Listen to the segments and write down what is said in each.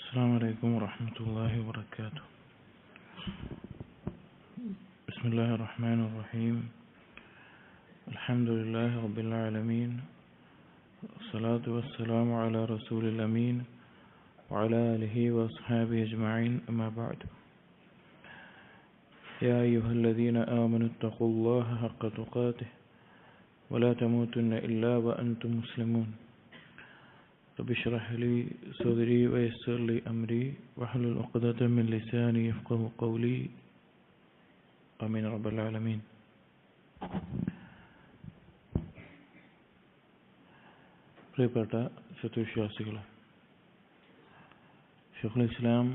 السلام عليكم ورحمة الله وبركاته. بسم الله الرحمن الرحيم. الحمد لله رب العالمين، والصلاة والسلام على رسول الأمين وعلى آله وأصحابه أجمعين، أما بعد. يا أيها الذين آمنوا اتقوا الله حق تقاته ولا تموتن إلا وأنتم مسلمون. رب اشرح لي صدري ويسر لي أمري واحلل عقدة من لساني يفقهوا قولي. آمين رب العالمين. പ്രിയപ്പെട്ട സത്യവിശ്വാസികളെ, ഷെയ്ഖുൽ ഇസ്ലാം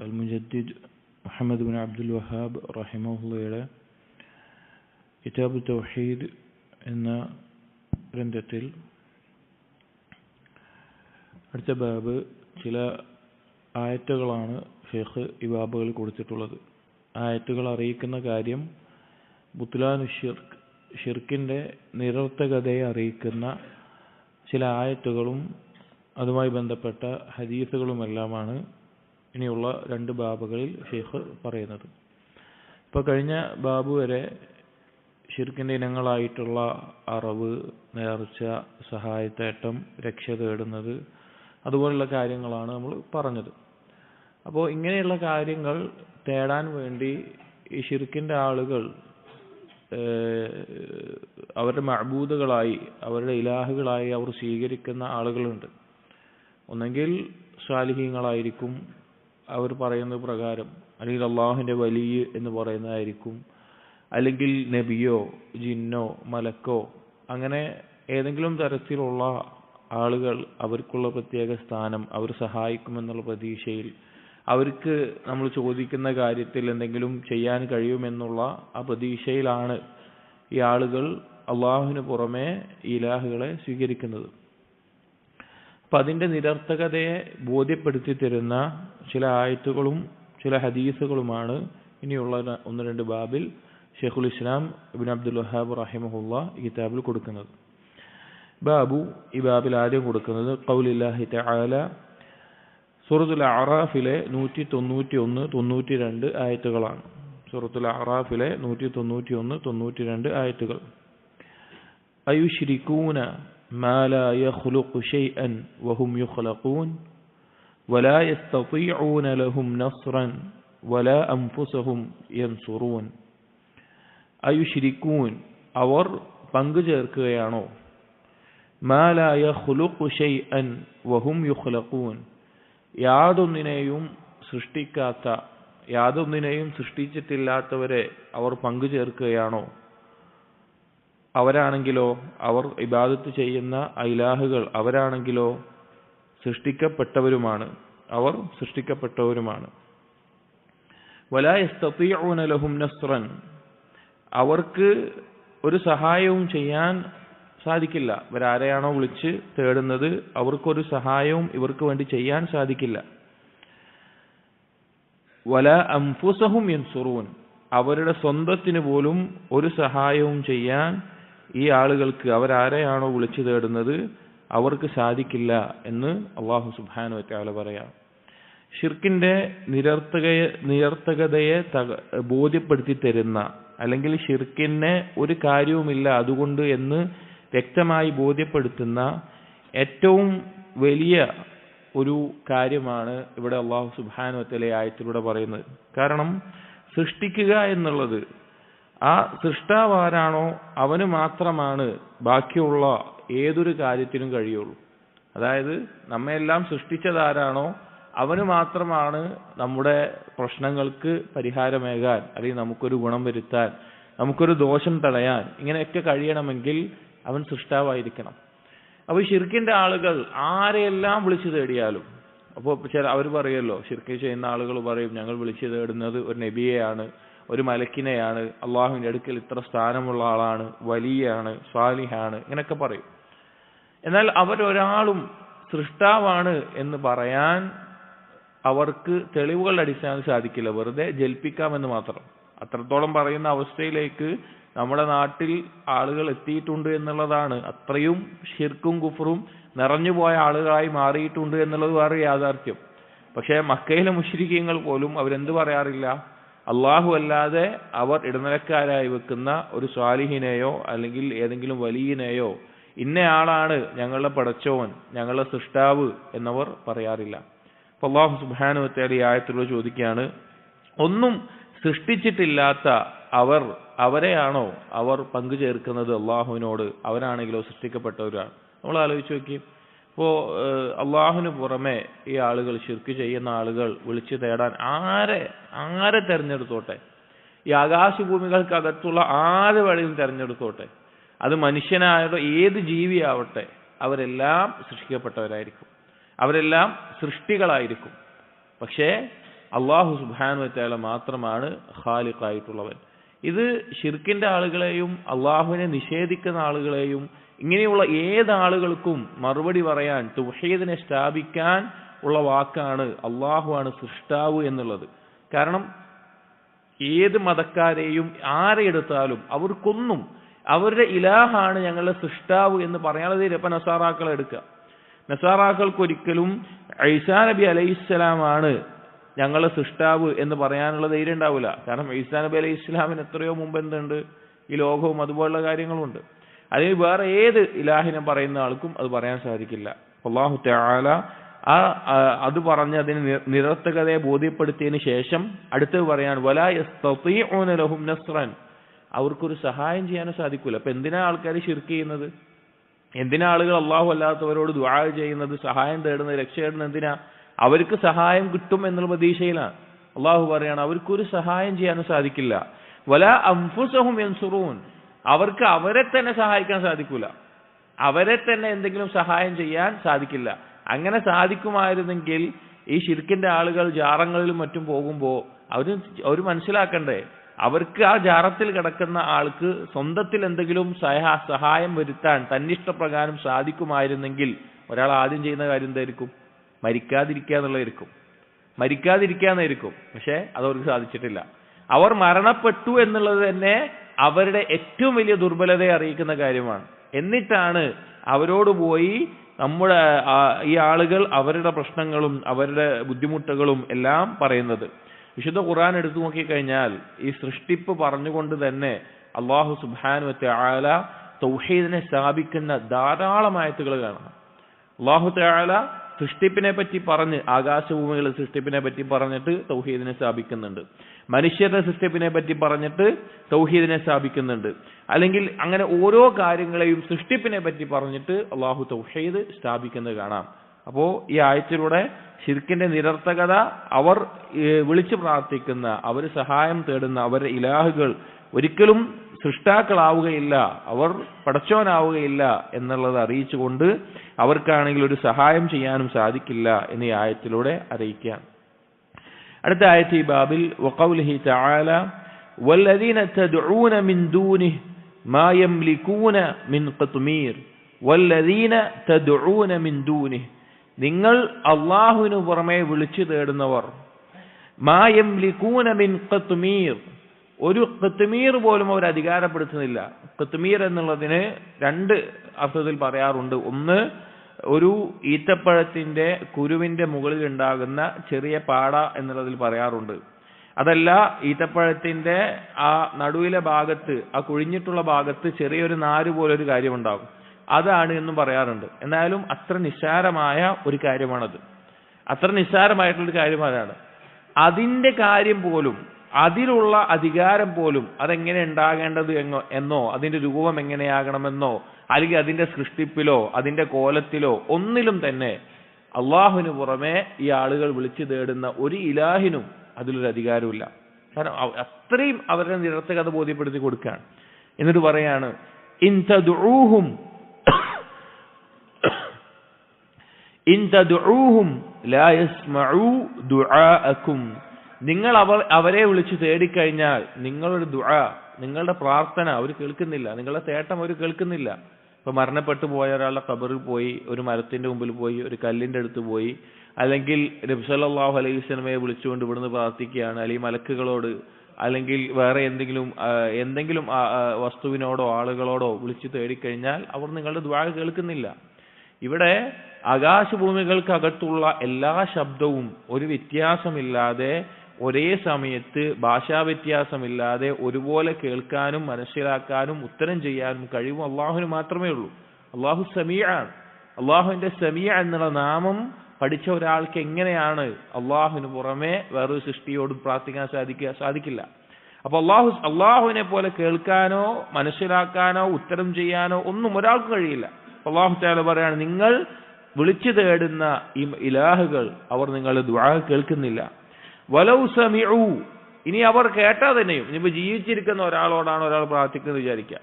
അൽ മുജദ്ദിദ് മുഹമ്മദ് ബിൻ അബ്ദുൽ വഹാബ് റഹിമഹുള്ളയുടെ കിതാബ് തൗഹീദ് എന്ന ഗ്രന്ഥത്തിൽ അടുത്ത ബാബ് ചില ആയത്തുകളാണ് ഷെയ്ഖ് ഈ ബാബുകളിൽ കൊടുത്തിട്ടുള്ളത്. ആയത്തുകൾ അറിയിക്കുന്ന കാര്യം ബുത്ലാനു ഷിർക്ക്, ഷിർക്കിൻ്റെ നിരർത്ഥകതയെ അറിയിക്കുന്ന ചില ആയത്തുകളും അതുമായി ബന്ധപ്പെട്ട ഹദീസുകളുമെല്ലാമാണ് ഇനിയുള്ള രണ്ട് ബാബുകളിൽ ഷെയ്ഖ് പറയുന്നത്. ഇപ്പോൾ കഴിഞ്ഞ ബാബു വരെ ഷിർക്കിൻ്റെ ഇനങ്ങളായിട്ടുള്ള അറവ്, നേർച്ച, സഹായത്തേട്ടം, രക്ഷ തേടുന്നത്, അതുപോലുള്ള കാര്യങ്ങളാണ് നമ്മൾ പറഞ്ഞത്. അപ്പോൾ ഇങ്ങനെയുള്ള കാര്യങ്ങൾ തേടാൻ വേണ്ടി ഈ ഷിർക്കിൻ്റെ ആളുകൾ അവരുടെ മഅബൂദുകളായി, അവരുടെ ഇലാഹുകളായി അവർ സ്വീകരിക്കുന്ന ആളുകളുണ്ട്. ഒന്നെങ്കിൽ സ്വാലിഹീങ്ങളായിരിക്കും, അവർ പറയുന്നത് പ്രകാരം, അല്ലെങ്കിൽ അള്ളാഹുവിൻ്റെ വലിയ എന്ന് പറയുന്നതായിരിക്കും, അല്ലെങ്കിൽ നബിയോ ജിന്നോ മലക്കോ, അങ്ങനെ ഏതെങ്കിലും തരത്തിലുള്ള ആളുകൾ അവർക്കുള്ള പ്രത്യേക സ്ഥാനം, അവർ സഹായിക്കുമെന്നുള്ള പ്രതീക്ഷയിൽ, അവർക്ക് നമ്മൾ ചോദിക്കുന്ന കാര്യത്തിൽ എന്തെങ്കിലും ചെയ്യാൻ കഴിയുമെന്നുള്ള ആ പ്രതീക്ഷയിലാണ് ഈ ആളുകൾ അള്ളാഹുവിന് പുറമെ ഇലാഹുകളെ സ്വീകരിക്കുന്നത്. അപ്പം അതിൻ്റെ നിരർത്ഥകതയെ ബോധ്യപ്പെടുത്തി തരുന്ന ചില ആയത്തുകളും ചില ഹദീസുകളുമാണ് ഇനിയുള്ള ഒന്ന് രണ്ട് ബാബിൽ ഷെയ്ഖുൽ ഇസ്ലാം ഇബ്നു അബ്ദുൽ വഹാബ് റഹിമഹുള്ള ഈ കിതാബിൽ കൊടുക്കുന്നത്. ബാബു ഈ ബാബിൽ ആദ്യം കൊടുക്കുന്നത് ഖൗലില്ലാഹി തആല, സൂറത്തുൽ അഅറാഫിലെ 191, 92 ആയത്തുകളാണ്. സൂറത്തുൽ അഅറാഫിലെ 191, 92 ആയത്തുകൾ. അയുശ്രികൂന മാ ലാ യഖ്ലുഖു ശൈഅൻ വഹും യുഖ്ലഖൂൻ വലാ യസ്തതീഊന ലഹും നസ്റൻ വലാ അൻഫുസഹും യൻസുറൂൻ. അയുശ്രികൂൻ, അവർ പങ്കു ചേർക്കുകയാണോ, മാ ലാ യഖ്ലുഖു ശൈഅൻ വഹും യുഖ്ലഖൂൻ, യാതൊന്നിനെയും സൃഷ്ടിക്കാത്ത, യാതൊന്നിനെയും സൃഷ്ടിച്ചിട്ടില്ലാത്തവരെ അവർ പങ്കു ചേർക്കുകയാണോ. അവരാണെങ്കിലോ, അവർ ഇബാദത്ത് ചെയ്യുന്ന ഇലാഹുകൾ, അവരാണെങ്കിലോ സൃഷ്ടിക്കപ്പെട്ടവരുമാണ്, അവർ സൃഷ്ടിക്കപ്പെട്ടവരുമാണ്. വലാ യസ്തതീഊന ലഹും നസ്റൻ, അവർക്ക് ഒരു സഹായവും ചെയ്യാൻ സാധിക്കില്ല. ഇവരാരെയാണോ വിളിച്ച് തേടുന്നത് അവർക്കൊരു സഹായവും ഇവർക്ക് വേണ്ടി ചെയ്യാൻ സാധിക്കില്ല. വലാ അൻഫുസഹും യൻസുറൂൻ, അവരുടെ സ്വന്തത്തിന് പോലും ഒരു സഹായവും ചെയ്യാൻ ഈ ആളുകൾക്ക്, അവരാരെയാണോ വിളിച്ചു തേടുന്നത് അവർക്ക് സാധിക്കില്ല എന്ന് അല്ലാഹു സുബ്ഹാനഹു വ തആല പറയാം. ഷിർക്കിന്റെ നിരർത്ഥകതയെ ബോധ്യപ്പെടുത്തി തരുന്ന, അല്ലെങ്കിൽ ഷിർക്കിന് ഒരു കാര്യവുമില്ല അതുകൊണ്ട് എന്ന് വ്യക്തമായി ബോധ്യപ്പെടുത്തുന്ന ഏറ്റവും വലിയ ഒരു കാര്യമാണ് ഇവിടെ അല്ലാഹു സുബ്ഹാനഹു വ തആല ആയത്തിലൂടെ പറയുന്നത്. കാരണം സൃഷ്ടിക്കുക എന്നുള്ളത്, ആ സൃഷ്ടാവ് ആരാണോ അവന് മാത്രമാണ് ബാക്കിയുള്ള ഏതൊരു കാര്യത്തിനും കഴിയുള്ളൂ. അതായത് നമ്മയെല്ലാം സൃഷ്ടിച്ചതാരാണോ അവന് മാത്രമാണ് നമ്മുടെ പ്രശ്നങ്ങൾക്ക് പരിഹാരമേകാൻ, അല്ലെങ്കിൽ നമുക്കൊരു ഗുണം വരുത്താൻ, നമുക്കൊരു ദോഷം തടയാൻ, ഇങ്ങനെയൊക്കെ കഴിയണമെങ്കിൽ അവൻ സൃഷ്ടാവായിരിക്കണം. അപ്പോൾ ഈ ഷിർക്കിന്റെ ആളുകൾ ആരെയെല്ലാം വിളിച്ചു തേടിയാലും, അപ്പോൾ അവർ പറയുമല്ലോ, ഷിർക്ക് ചെയ്യുന്ന ആളുകൾ പറയും, ഞങ്ങൾ വിളിച്ചു തേടുന്നത് ഒരു നബിയെയാണ്, ഒരു മലക്കിനെയാണ്, അള്ളാഹുവിന്റെ അടുക്കൽ ഇത്ര സ്ഥാനമുള്ള ആളാണ്, വലിയാണ്, സ്വാലിഹാണ്, ഇങ്ങനെയൊക്കെ പറയും. എന്നാൽ അവരൊരാളും സൃഷ്ടാവാണ് എന്ന് പറയാൻ അവർക്ക് തെളിവുകളുടെ അടിസ്ഥാനത്തിൽ സാധിക്കില്ല, വെറുതെ ജൽപ്പിക്കാമെന്ന് മാത്രം. അത്രത്തോളം പറയുന്ന അവസ്ഥയിലേക്ക് നമ്മുടെ നാട്ടിൽ ആളുകൾ എത്തിയിട്ടുണ്ട് എന്നുള്ളതാണ്. അത്രയും ഷിർക്കും കുഫറും നിറഞ്ഞുപോയ ആളുകളായി മാറിയിട്ടുണ്ട് എന്നുള്ളത് വേറെ യാഥാർത്ഥ്യം. പക്ഷേ മക്കയിലെ മുശ്രിക്കീങ്ങൾ പോലും അവരെന്ത് പറയാറില്ല? അള്ളാഹു അല്ലാതെ അവർ ഇടനിലക്കാരായി വെക്കുന്ന ഒരു സ്വാലിഹിനെയോ അല്ലെങ്കിൽ ഏതെങ്കിലും വലിയനെയോ ഇന്നയാളാണ് ഞങ്ങളുടെ പടച്ചോൻ, ഞങ്ങളുടെ സൃഷ്ടാവ് എന്നവർ പറയാറില്ല. അപ്പൊ അള്ളാഹു സുബ്ഹാനഹു വ തആല ഈ ആയത്തിലൂടെ ചോദിക്കുകയാണ്, ഒന്നും സൃഷ്ടിച്ചിട്ടില്ലാത്ത അവരെയാണോ അവർ പങ്കു ചേർക്കുന്നത് അള്ളാഹുവിനോട്? അവരാണെങ്കിലോ സൃഷ്ടിക്കപ്പെട്ടവരാണ്. നമ്മൾ ആലോചിച്ച് നോക്കി, ഇപ്പോൾ അള്ളാഹുവിന് പുറമെ ഈ ആളുകൾ ശിർക്ക് ചെയ്യുന്ന ആളുകൾ വിളിച്ചു തേടാൻ ആരെ തെരഞ്ഞെടുത്തോട്ടെ, ഈ ആകാശഭൂമികൾക്കകത്തുള്ള ആര് വഴിയും തെരഞ്ഞെടുത്തോട്ടെ, അത് മനുഷ്യനായോ ഏത് ജീവിയാവട്ടെ, അവരെല്ലാം സൃഷ്ടിക്കപ്പെട്ടവരായിരിക്കും, അവരെല്ലാം സൃഷ്ടികളായിരിക്കും. പക്ഷേ അള്ളാഹു സുബ്ഹാനഹു വ തആല മാത്രമാണ് ഖാലിഖായിട്ടുള്ളവൻ. ഇത് ശിർക്കിന്റെ ആളുകളെയും അള്ളാഹുവിനെ നിഷേധിക്കുന്ന ആളുകളെയും ഇങ്ങനെയുള്ള ഏതാളുകൾക്കും മറുപടി പറയാൻ, തൗഹീദിനെ സ്ഥാപിക്കാൻ ഉള്ള വാക്കാണ് അള്ളാഹുവാണ് സൃഷ്ടാവ് എന്നുള്ളത്. കാരണം ഏത് മതക്കാരെയും ആരെ എടുത്താലും അവർക്കൊന്നും അവരുടെ ഇലാഹാണ് ഞങ്ങളുടെ സൃഷ്ടാവ് എന്ന് പറയാതെ ഇപ്പം നസാറാക്കളെ എടുക്കുക. നസാറാക്കൾക്കൊരിക്കലും ഈസാ നബി അലൈഹിസ്സലാമാണ് ഞങ്ങളുടെ സൃഷ്ടാവ് എന്ന് പറയാനുള്ള ധൈര്യം ഉണ്ടാവില്ല. കാരണം ഈസാ നബി അലൈഹി ഇസ്ലാമിന് എത്രയോ മുമ്പ് എന്തുണ്ട്, ഈ ലോകവും അതുപോലുള്ള കാര്യങ്ങളുണ്ട്. അതിന് വേറെ ഏത് ഇലാഹിനെ പറയുന്ന ആൾക്കും അത് പറയാൻ സാധിക്കില്ല. അല്ലാഹു തആല അത് പറഞ്ഞ് അതിന് നിരർത്ഥകതയെ ബോധ്യപ്പെടുത്തിയതിന് ശേഷം അടുത്ത് പറയാണ്, വലാ യസ്തതീഉന ലഹും നസ്റൻ, അവർക്കൊരു സഹായം ചെയ്യാനും സാധിക്കില്ല. അപ്പൊ എന്തിനാ ആൾക്കാർ ശിർക്ക് ചെയ്യുന്നത്? എന്തിനാ ആളുകൾ അള്ളാഹു അല്ലാത്തവരോട് ദുആ ചെയ്യുന്നത്, സഹായം തേടുന്നത്, രക്ഷ തേടുന്നത്? എന്തിനാ? അവർക്ക് സഹായം കിട്ടും എന്നുള്ള പ്രതീക്ഷയിലാണ്. അള്ളാഹു പറയാണ് അവർക്കൊരു സഹായം ചെയ്യാനും സാധിക്കില്ല. വലാ അൻഫുസഹും യൻസുറൂൻ, അവർക്ക് അവരെ തന്നെ സഹായിക്കാൻ സാധിക്കില്ല, അവരെ തന്നെ എന്തെങ്കിലും സഹായം ചെയ്യാൻ സാധിക്കില്ല. അങ്ങനെ സാധിക്കുമായിരുന്നെങ്കിൽ ഈ ശിർക്കിന്റെ ആളുകൾ ജാറങ്ങളിലും മറ്റും പോകുമ്പോൾ അവർ മനസ്സിലാക്കണ്ടേ, അവർക്ക് ആ ജാറത്തിൽ കിടക്കുന്ന ആൾക്ക് സ്വന്തത്തിൽ എന്തെങ്കിലും സഹായം വരുത്താൻ തന്നിഷ്ടപ്രകാരം സാധിക്കുമായിരുന്നെങ്കിൽ ഒരാൾ ആദ്യം ചെയ്യുന്ന കാര്യം എന്തായിരിക്കും? മരിക്കാതിരിക്കുക എന്നുള്ളതായിരിക്കും. പക്ഷെ അതവർക്ക് സാധിച്ചിട്ടില്ല. അവർ മരണപ്പെട്ടു എന്നുള്ളത് തന്നെ അവരുടെ ഏറ്റവും വലിയ ദുർബലതയെ അറിയിക്കുന്ന കാര്യമാണ്. എന്നിട്ടാണ് അവരോട് പോയി നമ്മുടെ ഈ ആളുകൾ അവരുടെ പ്രശ്നങ്ങളും അവരുടെ ബുദ്ധിമുട്ടുകളും എല്ലാം പറയുന്നത്. വിശുദ്ധ ഖുർആൻ എടുത്തു നോക്കിക്കഴിഞ്ഞാൽ ഈ സൃഷ്ടിപ്പ് പറഞ്ഞുകൊണ്ട് തന്നെ അല്ലാഹു സുബ്ഹാനഹു വ തആല തൗഹീദിനെ സ്ഥാപിക്കുന്ന ധാരാളം ആയത്തുകൾ കാണാം. അല്ലാഹു തആല സൃഷ്ടിപ്പിനെ പറ്റി പറഞ്ഞ്, ആകാശഭൂമികളുടെ സൃഷ്ടിപ്പിനെ പറ്റി പറഞ്ഞിട്ട് തൗഹീദിനെ സ്ഥാപിക്കുന്നുണ്ട്. മനുഷ്യരുടെ സൃഷ്ടിപ്പിനെ പറ്റി പറഞ്ഞിട്ട് തൗഹീദിനെ സ്ഥാപിക്കുന്നുണ്ട്. അല്ലെങ്കിൽ അങ്ങനെ ഓരോ കാര്യങ്ങളെയും സൃഷ്ടിപ്പിനെ പറ്റി പറഞ്ഞിട്ട് അള്ളാഹു തൗഹീദ് സ്ഥാപിക്കുന്നത് കാണാം. അപ്പോ ഈ ആയത്തിലൂടെ ശിർക്കിന്റെ നിരർത്ഥകത, അവർ വിളിച്ചു പ്രാർത്ഥിക്കുന്ന, അവർ സഹായം തേടുന്ന അവരുടെ ഇലാഹുകൾ ഒരിക്കലും സൃഷ്ടാക്കളാവുകയില്ല, അവർ പടച്ചോനാവുകയില്ല എന്നുള്ളത് അറിയിച്ചുകൊണ്ട് അവർക്കാണെങ്കിൽ ഒരു സഹായം ചെയ്യാനും സാധിക്കില്ല എന്ന് ഈ ആയത്തിലൂടെ അറിയിക്കാം. അടുത്ത ആയത്ത് ഈ ബാബിൽ വഖൗലിഹി തആല വല്ലദീന തദ്ഊന മിൻ ദൂനിഹി മാ യംലികൂന മിൻ ഖത്മീർ വല്ലദീന തദ്ഊന മിൻ ദൂനിഹി, നിങ്ങൾ അല്ലാഹുവിനു പുറമെ വിളിച്ചു തേടുന്നവർ, മാ യംലികൂന മിൻ ഖത്മീർ, ഒരു ഖത്മീർ പോലും അവർ അധികാരപ്പെടുത്തുന്നില്ല. ഖത്മീർ എന്നുള്ളതിന് രണ്ട് അർത്ഥത്തിൽ പറയാറുണ്ട്. ഒന്ന്, ഒരു ഈത്തപ്പഴത്തിന്റെ കുരുവിന്റെ മുകളിൽ ഉണ്ടാകുന്ന ചെറിയ പാട എന്നുള്ളതിൽ പറയാറുണ്ട്. അതല്ല, ഈത്തപ്പഴത്തിന്റെ ആ നടുവിലെ ഭാഗത്ത്, ആ കുഴിഞ്ഞിട്ടുള്ള ഭാഗത്ത് ചെറിയൊരു നാര് പോലൊരു കാര്യമുണ്ടാകും, അതാണ് എന്നും പറയാറുണ്ട്. എന്നാലും അത്ര നിസ്സാരമായ ഒരു കാര്യമാണത്. അത്ര നിസ്സാരമായിട്ടുള്ളൊരു കാര്യം അതാണ്. അതിന്റെ കാര്യം പോലും, അതിലുള്ള അധികാരം പോലും, അതെങ്ങനെ ഉണ്ടാകേണ്ടത് എന്നോ അതിന്റെ രൂപം എങ്ങനെയാകണമെന്നോ അല്ലെങ്കിൽ അതിന്റെ സൃഷ്ടിപ്പിലോ അതിന്റെ കോലത്തിലോ ഒന്നിലും തന്നെ അള്ളാഹുവിന് പുറമെ ഈ ആളുകൾ വിളിച്ചു തേടുന്ന ഒരു ഇലാഹിനും അതിലൊരു അധികാരമില്ല. കാരണം അത്രയും അവരുടെ നിരർത്ഥകത ബോധ്യപ്പെടുത്തി കൊടുക്കുകയാണ്. എന്നിട്ട് പറയാണ്, ഇൻ തദ്ഊഹും ലാ യസ്മഉ ദുആഅകും, നിങ്ങൾ അവരെ വിളിച്ചു തേടിക്കഴിഞ്ഞാൽ നിങ്ങളുടെ ദുആ, നിങ്ങളുടെ പ്രാർത്ഥന അവർ കേൾക്കുന്നില്ല, നിങ്ങളുടെ തേട്ടം അവർ കേൾക്കുന്നില്ല. ഇപ്പൊ മരണപ്പെട്ടു പോയ ഒരാളുടെ ഖബറിൽ പോയി, ഒരു മരത്തിന്റെ മുമ്പിൽ പോയി, ഒരു കല്ലിന്റെ അടുത്ത് പോയി, അല്ലെങ്കിൽ നബി സല്ലല്ലാഹു അലൈഹി വസല്ലമയെ വിളിച്ചുകൊണ്ട് ഇവിടുന്ന് പ്രാർത്ഥിക്കുകയാണ്, അല്ലെങ്കിൽ മലക്കുകളോട്, അല്ലെങ്കിൽ വേറെ എന്തെങ്കിലും വസ്തുവിനോടോ ആളുകളോടോ വിളിച്ചു തേടിക്കഴിഞ്ഞാൽ അവർ നിങ്ങളുടെ ദുആ കേൾക്കുന്നില്ല. ഇവിടെ ആകാശഭൂമികൾക്കകത്തുള്ള എല്ലാ ശബ്ദവും ഒരു വ്യത്യാസമില്ലാതെ ഒരേ സമയത്ത് ഭാഷാ വ്യത്യാസമില്ലാതെ ഒരുപോലെ കേൾക്കാനും മനസ്സിലാക്കാനും ഉത്തരം ചെയ്യാനും കഴിവും അള്ളാഹുവിന് മാത്രമേ ഉള്ളൂ. അള്ളാഹു സമീഅാണ്. അള്ളാഹുവിന്റെ സമീഅ എന്നുള്ള നാമം പഠിച്ച ഒരാൾക്ക് എങ്ങനെയാണ് അള്ളാഹുവിന് പുറമെ വേറൊരു സൃഷ്ടിയോട് പ്രാർത്ഥിക്കാൻ സാധിക്കില്ല. അപ്പൊ അള്ളാഹുവിനെ പോലെ കേൾക്കാനോ മനസ്സിലാക്കാനോ ഉത്തരം ചെയ്യാനോ ഒന്നും ഒരാൾക്കും കഴിയില്ല. അള്ളാഹു തആല പറയാണ്, നിങ്ങൾ വിളിച്ചു തേടുന്ന ഈ ഇലാഹുകൾ അവർ നിങ്ങളുടെ ദുആ കേൾക്കുന്നില്ല. വലൗ സമിഉ, ഇനി അവർ കേട്ടാ തന്നെയും, ഇനിയിപ്പോ ജീവിച്ചിരിക്കുന്ന ഒരാളോടാണ് ഒരാൾ പ്രാർത്ഥിക്കുന്നത് വിചാരിക്കുക,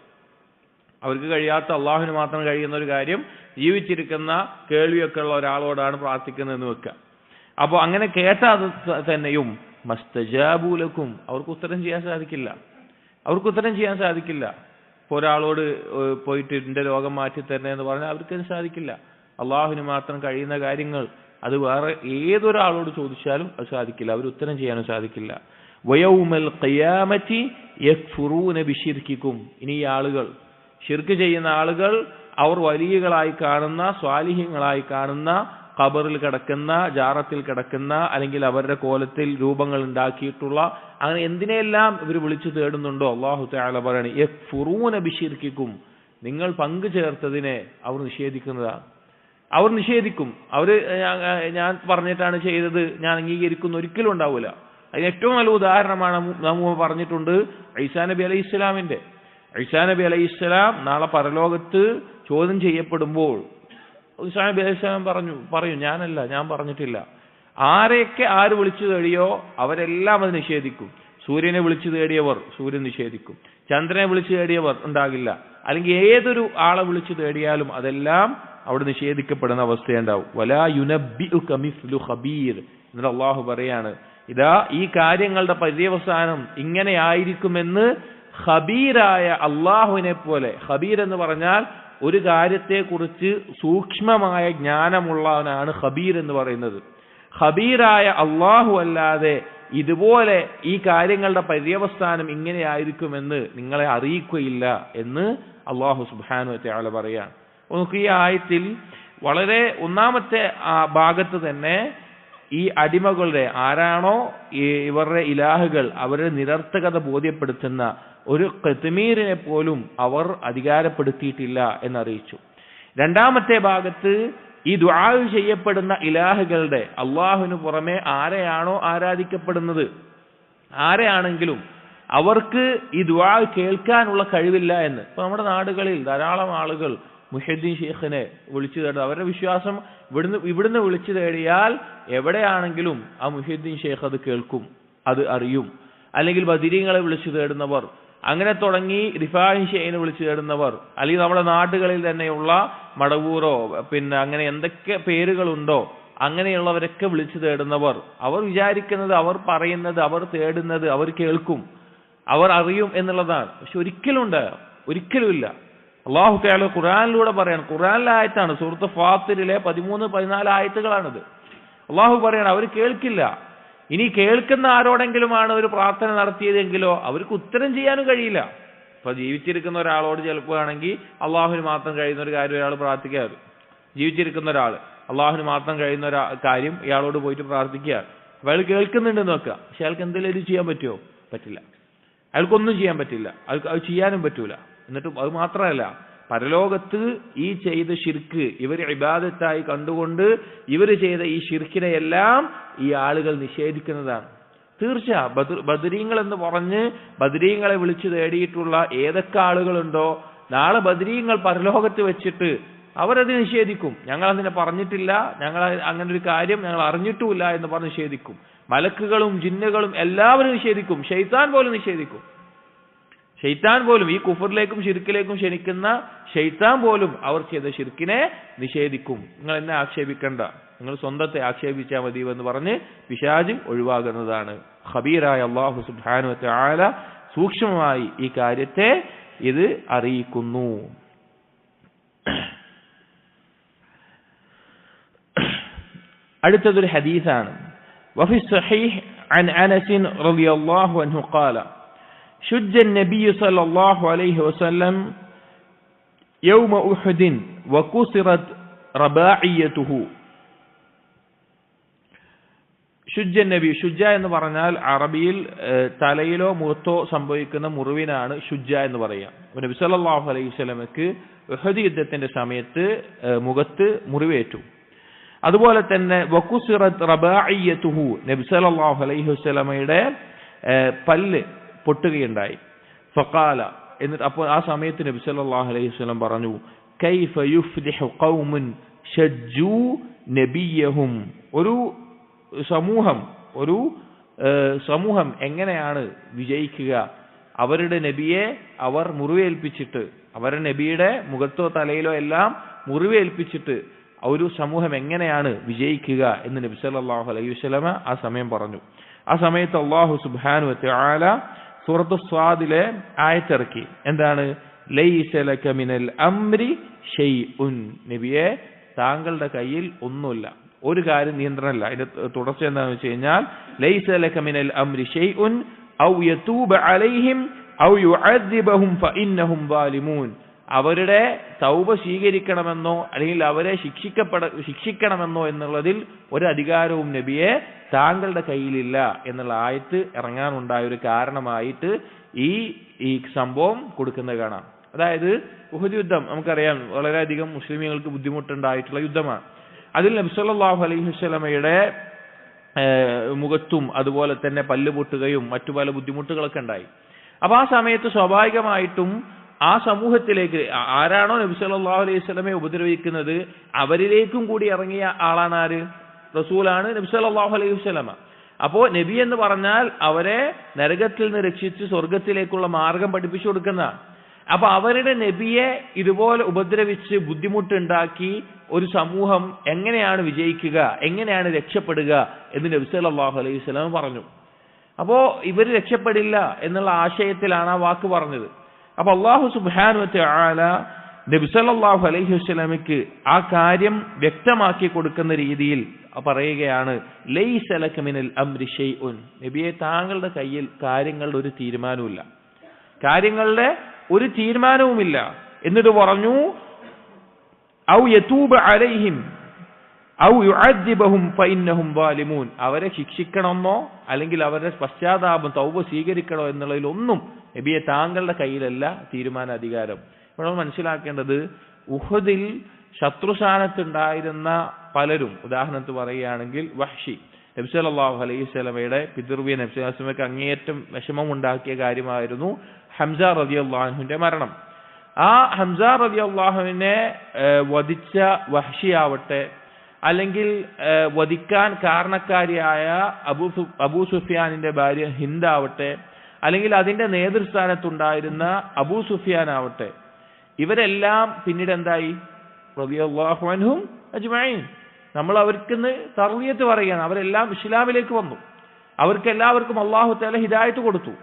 അവർക്ക് കഴിയാത്ത അള്ളാഹുവിന് മാത്രം കഴിയുന്ന ഒരു കാര്യം ജീവിച്ചിരിക്കുന്ന കേൾവിയൊക്കെ ഉള്ള ഒരാളോടാണ് പ്രാർത്ഥിക്കുന്നതെന്ന് വെക്കുക. അപ്പോൾ അങ്ങനെ കേട്ടാൽ തന്നെയും മസ്തജാബൂലക്കും അവർക്ക് ഉത്തരം ചെയ്യാൻ സാധിക്കില്ല. ഇപ്പോൾ ഒരാളോട് പോയിട്ട് എൻ്റെ രോഗം മാറ്റി തരണേ എന്ന് പറഞ്ഞാൽ അവർക്കത് സാധിക്കില്ല. അള്ളാഹുവിന് മാത്രം കഴിയുന്ന കാര്യങ്ങൾ അത് വേറെ ഏതൊരാളോട് ചോദിച്ചാലും അത് സാധിക്കില്ല, അവർ ഉത്തരം ചെയ്യാനും സാധിക്കില്ല. വയൗമൽ ഖിയാമത്തി യക്ഫുറൂന ബിശിർക്കിക്കും, ഇനി ഈ ആളുകൾ ശിർക്ക് ചെയ്യുന്ന ആളുകൾ അവർ വലിയകളായി കാണുന്ന സ്വാലിഹ്യങ്ങളായി കാണുന്ന ഖബറിൽ കിടക്കുന്ന ജാറത്തിൽ കിടക്കുന്ന അല്ലെങ്കിൽ അവരുടെ കോലത്തിൽ രൂപങ്ങൾ ഉണ്ടാക്കിയിട്ടുള്ള അങ്ങനെ എന്തിനെല്ലാം ഇവർ വിളിച്ചു തേടുന്നുണ്ടോ അല്ലാഹു തആല പറയാണ് യക്ഫുറൂന ബിശിർക്കിക്കും, നിങ്ങൾ പങ്കു ചേർത്തതിനെ അവർ നിഷേധിക്കുന്നതാണ്. അവർ നിഷേധിക്കും. ഞാൻ പറഞ്ഞിട്ടാണ് ചെയ്തത്, ഞാൻ അംഗീകരിക്കുന്ന ഒരിക്കലും ഉണ്ടാവില്ല. അതിന് ഏറ്റവും നല്ല ഉദാഹരണമാണ് നമ്മൾ പറഞ്ഞിട്ടുണ്ട് ഈസാ നബി അലൈഹിസ്സലാമിന്റെ. ഈസാ നബി അലൈഹിസ്സലാം നാളെ പരലോകത്ത് ചോദ്യം ചെയ്യപ്പെടുമ്പോൾ ഈസാ നബി അലൈഹിസ്സലാം പറയും ഞാൻ പറഞ്ഞിട്ടില്ല. ആരെയൊക്കെ ആര് വിളിച്ചു തേടിയോ അവരെല്ലാം അത് നിഷേധിക്കും. സൂര്യനെ വിളിച്ചു തേടിയവർ സൂര്യൻ നിഷേധിക്കും, ചന്ദ്രനെ വിളിച്ചു തേടിയവർ ഉണ്ടാകില്ല, അല്ലെങ്കിൽ ഏതൊരു ആളെ വിളിച്ചു തേടിയാലും അതെല്ലാം അവിടെ നിഷേധിക്കപ്പെടുന്ന അവസ്ഥയുണ്ടാവും. വലാ യുനബ്ബിഉക മിസ്ലു ഖബീർ, എന്നിട്ട് അള്ളാഹു പറയാണ്, ഇതാ ഈ കാര്യങ്ങളുടെ പര്യവസാനം ഇങ്ങനെയായിരിക്കുമെന്ന് ഖബീറായ അള്ളാഹുവിനെ പോലെ. ഖബീർ എന്ന് പറഞ്ഞാൽ ഒരു കാര്യത്തെക്കുറിച്ച് സൂക്ഷ്മമായ ജ്ഞാനമുള്ളവനാണ് ഖബീർ എന്ന് പറയുന്നത്. ഖബീറായ അള്ളാഹു അല്ലാതെ ഇതുപോലെ ഈ കാര്യങ്ങളുടെ പര്യവസാനം ഇങ്ങനെയായിരിക്കുമെന്ന് നിങ്ങളെ അറിയിക്കുകയില്ല എന്ന് അള്ളാഹു സുബ്ഹാനഹു വ തആല പറയാണ്. നമുക്ക് ഈ ആയത്തിൽ വളരെ ഒന്നാമത്തെ ഭാഗത്ത് തന്നെ ഈ അടിമകളുടെ ആരാണോ ഇവരുടെ ഇലാഹുകൾ അവരുടെ നിരർത്ഥകത ബോധ്യപ്പെടുത്തുന്ന ഒരു ഖത്മീറിനെ പോലും അവർ അധികാരപ്പെടുത്തിയിട്ടില്ല എന്നറിയിച്ചു. രണ്ടാമത്തെ ഭാഗത്ത് ഈ ദുആ ചെയ്യപ്പെടുന്ന ഇലാഹുകളുടെ അള്ളാഹുവിന് പുറമെ ആരെയാണോ ആരാധിക്കപ്പെടുന്നത് ആരെയാണെങ്കിലും അവർക്ക് ഈ ദുആ കേൾക്കാനുള്ള കഴിവില്ല എന്ന്. ഇപ്പൊ നമ്മുടെ നാടുകളിൽ ധാരാളം ആളുകൾ മുഹ്യിദ്ദീൻ ഷെയ്ഖിനെ വിളിച്ചു തേടും. അവരുടെ വിശ്വാസം ഇവിടുന്ന് വിളിച്ചു തേടിയാൽ എവിടെയാണെങ്കിലും ആ മുഹ്യിദ്ദീൻ ഷെയ്ഖ് അത് കേൾക്കും, അത് അറിയും. അല്ലെങ്കിൽ ബദരീങ്ങളെ വിളിച്ചു തേടുന്നവർ, അങ്ങനെ തുടങ്ങി റിഫാഇ ഷെയ്ഖിനെ വിളിച്ചു തേടുന്നവർ, അല്ലെങ്കിൽ നമ്മുടെ നാടുകളിൽ തന്നെയുള്ള മടവൂറോ പിന്നെ അങ്ങനെ എന്തൊക്കെ പേരുകളുണ്ടോ അങ്ങനെയുള്ളവരൊക്കെ വിളിച്ചു തേടുന്നവർ, അവർ വിചാരിക്കുന്നത് അവർ പറയുന്നത് അവർ തേടുന്നത് അവർ കേൾക്കും, അവർ അറിയും എന്നുള്ളതാണ്. പക്ഷെ ഒരിക്കലുമില്ല. അല്ലാഹു തആല ഖുർആനിലൂടെ പറയാണ്, ഖുർആനിലെ ആയത്താണ്, സൂറത്ത് ഫാത്തിറിലെ 13-14 ആയത്തുകളാണിത്. അല്ലാഹു പറയാണ് അവർ കേൾക്കില്ല. ഇനി കേൾക്കുന്ന ആരോടെങ്കിലുമാണ് ഒരു പ്രാർത്ഥന നടത്തിയതെങ്കിലോ അവർക്ക് ഉത്തരം ചെയ്യാനും കഴിയില്ല. ഇപ്പൊ ജീവിച്ചിരിക്കുന്ന ഒരാളോട് ചിലപ്പോൾ ആണെങ്കിൽ അള്ളാഹുവിന് മാത്രം കഴിയുന്ന ഒരു കാര്യം ഒരാൾ പ്രാർത്ഥിക്കാറ്, ജീവിച്ചിരിക്കുന്ന ഒരാൾ അള്ളാഹുവിന് മാത്രം കഴിയുന്ന ഒരു കാര്യം ഇയാളോട് പോയിട്ട് പ്രാർത്ഥിക്കുക, അപ്പൊ അയാൾ കേൾക്കുന്നുണ്ടെന്ന് വെക്കുക. പക്ഷെ അയാൾക്ക് എന്തെങ്കിലും ചെയ്യാൻ പറ്റുമോ? പറ്റില്ല. അയാൾക്കൊന്നും ചെയ്യാൻ പറ്റില്ല, അത് ചെയ്യാനും പറ്റൂല. എന്നിട്ട് അത് മാത്രമല്ല, പരലോകത്ത് ഈ ചെയ്ത ഷിർക്ക് ഇവർ ഇബാദത്തായി കണ്ടുകൊണ്ട് ഇവർ ചെയ്ത ഈ ഷിർക്കിനെ എല്ലാം ഈ ആളുകൾ നിഷേധിക്കുന്നതാണ്. തീർച്ച ബദരീങ്ങൾ എന്ന് പറഞ്ഞ് ബദരീങ്ങളെ വിളിച്ചു തേടിയിട്ടുള്ള ഏതൊക്കെ ആളുകളുണ്ടോ നാളെ ബദരീങ്ങൾ പരലോകത്ത് വെച്ചിട്ട് അവരത് നിഷേധിക്കും. ഞങ്ങൾ അതിനെ പറഞ്ഞിട്ടില്ല, ഞങ്ങൾ അങ്ങനെ ഒരു കാര്യം ഞങ്ങൾ അറിഞ്ഞിട്ടുമില്ല എന്ന് പറഞ്ഞ് നിഷേധിക്കും. മലക്കുകളും ജിന്നുകളും എല്ലാവരും നിഷേധിക്കും. ശൈത്താൻ പോലും നിഷേധിക്കും. ഷെയ്ത്താൻ പോലും ഈ കുഫറിലേക്കും ഷിർക്കിലേക്കും ക്ഷണിക്കുന്ന ഷെയ്ത്താൻ പോലും അവർ ചെയ്ത ഷിർക്കിനെ നിഷേധിക്കും. നിങ്ങൾ എന്നെ ആക്ഷേപിക്കണ്ട, നിങ്ങൾ സ്വന്തത്തെ ആക്ഷേപിച്ചാൽ മതി എന്ന് പറഞ്ഞ് പിശാച് ഒഴിവാകുന്നതാണ്. ഖബീറായ അല്ലാഹു സുബ്ഹാനഹു വ തആല സൂക്ഷ്മമായി ഈ കാര്യത്തെ ഇത് അറിയിക്കുന്നു. അടുത്തതൊരു ഹദീസാണ്. വഫി സ്വഹീഹ് അൻ അനസ് റളിയല്ലാഹു അൻഹു ഖാല شج النبي صلى الله عليه وسلم يوم أحد وكسرت റബാഇയതുഹു. ഷുജ്ജൻ നബി, ഷുജ്ജ എന്ന് പറഞ്ഞാൽ അറബിയിൽ തലയിലോ മുഖത്തോ സംഭവിക്കുന്ന മുറിവിനാണ് ഷുജ്ജ എന്ന് പറയുക. നബി സല്ലല്ലാഹു അലൈഹി വസല്ലമക്ക് ഉഹദ് യുദ്ധത്തിന്റെ സമയത്ത് മുഖത്ത് മുറിവേറ്റു. അതുപോലെ തന്നെ വകുസിറത് റബാഇയതുഹു, നബി സല്ലല്ലാഹു അലൈഹി വസല്ലമയുടെ പല്ല് പൊട്ടുകയുണ്ടായി. ഫഖാല, എന്നിട്ട് അപ്പോൾ ആ സമയത്ത് നബി സല്ലല്ലാഹു അലൈഹി വസല്ലം പറഞ്ഞു, കൈഫ യുഫ്ലിഹു ഖൗമുൻ ഷജ്ജു നബിയഹും, ഒരു സമൂഹം എങ്ങനെയാണ് വിജയിക്കുക? അവരുടെ നബിയെ അവർ മുറിവേൽപ്പിച്ചിട്ട്, അവരുടെ നബിയുടെ മുഖത്തോ തലയിലോ എല്ലാം മുറിവേൽപ്പിച്ചിട്ട് ഒരു സമൂഹം എങ്ങനെയാണ് വിജയിക്കുക എന്ന് നബി സല്ലല്ലാഹു അലൈഹി വസല്ലമ ആ സമയം പറഞ്ഞു. ആ സമയത്ത് അല്ലാഹു സുബ്ഹാനഹു വ തആല സൂറത്തു സ്വാദിലെ ആയത്തിറക്കി. എന്താണ്? ലൈസ ലക മിനൽ അംരി ഷൈഉൻ, നബിയെ താങ്കളുടെ കയ്യിൽ ഒന്നുമില്ല, ഒരു കാര്യം നിയന്ത്രണമില്ല. അതിന്റെ തുടർച്ച എന്താണെന്ന് വെച്ച് കഴിഞ്ഞാൽ ലൈസ ലക മിനൽ അംരി ഷൈഉൻ ഔ യതൂബ അലൈഹിം ഔ യുഅദ്ദിബഹും ഫഇന്നഹും സാലിമൂൻ, അവരുടെ തൗബ സ്വീകരിക്കണമെന്നോ അല്ലെങ്കിൽ അവരെ ശിക്ഷിക്കണമെന്നോ എന്നുള്ളതിൽ ഒരു അധികാരവും നബിയെ താങ്കളുടെ കയ്യിലില്ല എന്നുള്ള ആയത്ത് ഇറങ്ങാനുണ്ടായ ഒരു കാരണമായിട്ട് ഈ സംഭവം കൊടുക്കുന്നത് കാണാം. അതായത് ഉഹദ് യുദ്ധം നമുക്കറിയാം, വളരെയധികം മുസ്ലിമീങ്ങൾക്ക് ബുദ്ധിമുട്ടുണ്ടായിട്ടുള്ള യുദ്ധമാണ്. അതിൽ നബി സല്ലല്ലാഹു അലൈഹി വസല്ലമയുടെ മുഖത്തും അതുപോലെ തന്നെ പല്ല് പൊട്ടുകയും മറ്റു പല ബുദ്ധിമുട്ടുകളൊക്കെ ഉണ്ടായി. അപ്പൊ ആ സമയത്ത് സ്വാഭാവികമായിട്ടും ആ സമൂഹത്തിലേക്ക് ആരാണോ നബി സല്ലല്ലാഹു അലൈഹി വസല്ലമയെ ഉപദ്രവിക്കുന്നത് അവരിലേക്കും കൂടി ഇറങ്ങിയ ആളാണ് ആര്? റസൂലാണ് നബി സല്ലല്ലാഹു അലൈഹി വസല്ലമ. അപ്പോ നബി എന്ന് പറഞ്ഞാൽ അവരെ നരകത്തിൽ നിന്ന് രക്ഷിച്ച് സ്വർഗത്തിലേക്കുള്ള മാർഗം പഠിപ്പിച്ചു കൊടുക്കുന്ന. അപ്പൊ അവരുടെ നബിയെ ഇതുപോലെ ഉപദ്രവിച്ച് ബുദ്ധിമുട്ടുണ്ടാക്കി ഒരു സമൂഹം എങ്ങനെയാണ് വിജയിക്കുക, എങ്ങനെയാണ് രക്ഷപ്പെടുക എന്ന് നബി സല്ലല്ലാഹു അലൈഹി വസല്ലം പറഞ്ഞു. അപ്പോ ഇവർ രക്ഷപ്പെടില്ല എന്നുള്ള ആശയത്തിലാണ് ആ വാക്ക് പറഞ്ഞത്. അപ്പൊ അല്ലാഹു സുബ്ഹാനഹു വ തആല നബി സല്ലല്ലാഹു അലൈഹി വസല്ലമയ്ക്ക് ആ കാര്യം വ്യക്തമാക്കി കൊടുക്കുന്ന രീതിയിൽ പറയുകയാണ്, ലൈസ ലക മിനൽ അംരി ഷൈഉൻ, നബിയെ താങ്കളുടെ കയ്യിൽ കാര്യങ്ങളുടെ ഒരു തീരുമാനവുമില്ല, കാര്യങ്ങളുടെ ഒരു തീരുമാനവുമില്ല. എന്നിട്ട് പറഞ്ഞു, ഔ യതൂബ അലൈഹിം ഔ യുഅദ്ദിബഹും ഫഇന്നഹും സാലിമൂൻ, അവരെ ശിക്ഷിക്കണമെന്നോ അല്ലെങ്കിൽ അവരുടെ പശ്ചാത്താപം തൗബ സ്വീകരിക്കണോ എന്നുള്ളതിലൊന്നും നബിയെ താങ്കളുടെ കയ്യിലല്ല തീരുമാനാധികാരം. നമ്മൾ മനസ്സിലാക്കേണ്ടത്, ഉഹദിൽ ശത്രുസ്ഥാനത്തുണ്ടായിരുന്ന പലരും, ഉദാഹരണത്തിന് പറയുകയാണെങ്കിൽ വഹ്ഷി, നബി സല്ലല്ലാഹു അലൈഹി വസല്ലമയുടെ പിതൃവ്യ നബി സല്ലല്ലാഹു അലൈഹി വസല്ലമയ്ക്ക് അങ്ങേയറ്റം വിഷമം ഉണ്ടാക്കിയ കാര്യമായിരുന്നു ഹംസ റളിയല്ലാഹു അൻഹുവിന്റെ മരണം. ആ ഹംസ റളിയല്ലാഹുവിനെ വധിച്ച വഹ്ഷിയാവട്ടെ അല്ലെങ്കിൽ വധിക്കാൻ കാരണക്കാരിയായ അബൂ സുഫിയാനിന്റെ ഭാര്യ ഹിന്ദാവട്ടെ അല്ലെങ്കിൽ അതിന്റെ നേതൃസ്ഥാനത്തുണ്ടായിരുന്ന അബൂ സുഫിയാൻ ആവട്ടെ, ഇവരെല്ലാം പിന്നീട് എന്തായി? റളിയല്ലാഹു അൻഹും അജ്മഈൻ, നമ്മൾ അവർക്കിന്ന് തർവിയത്ത് പറയുകയാണ്, അവരെല്ലാം ഇസ്ലാമിലേക്ക് വന്നു, അവർക്കെല്ലാവർക്കും അല്ലാഹു തആല ഹിദായത്ത് കൊടുത്തു.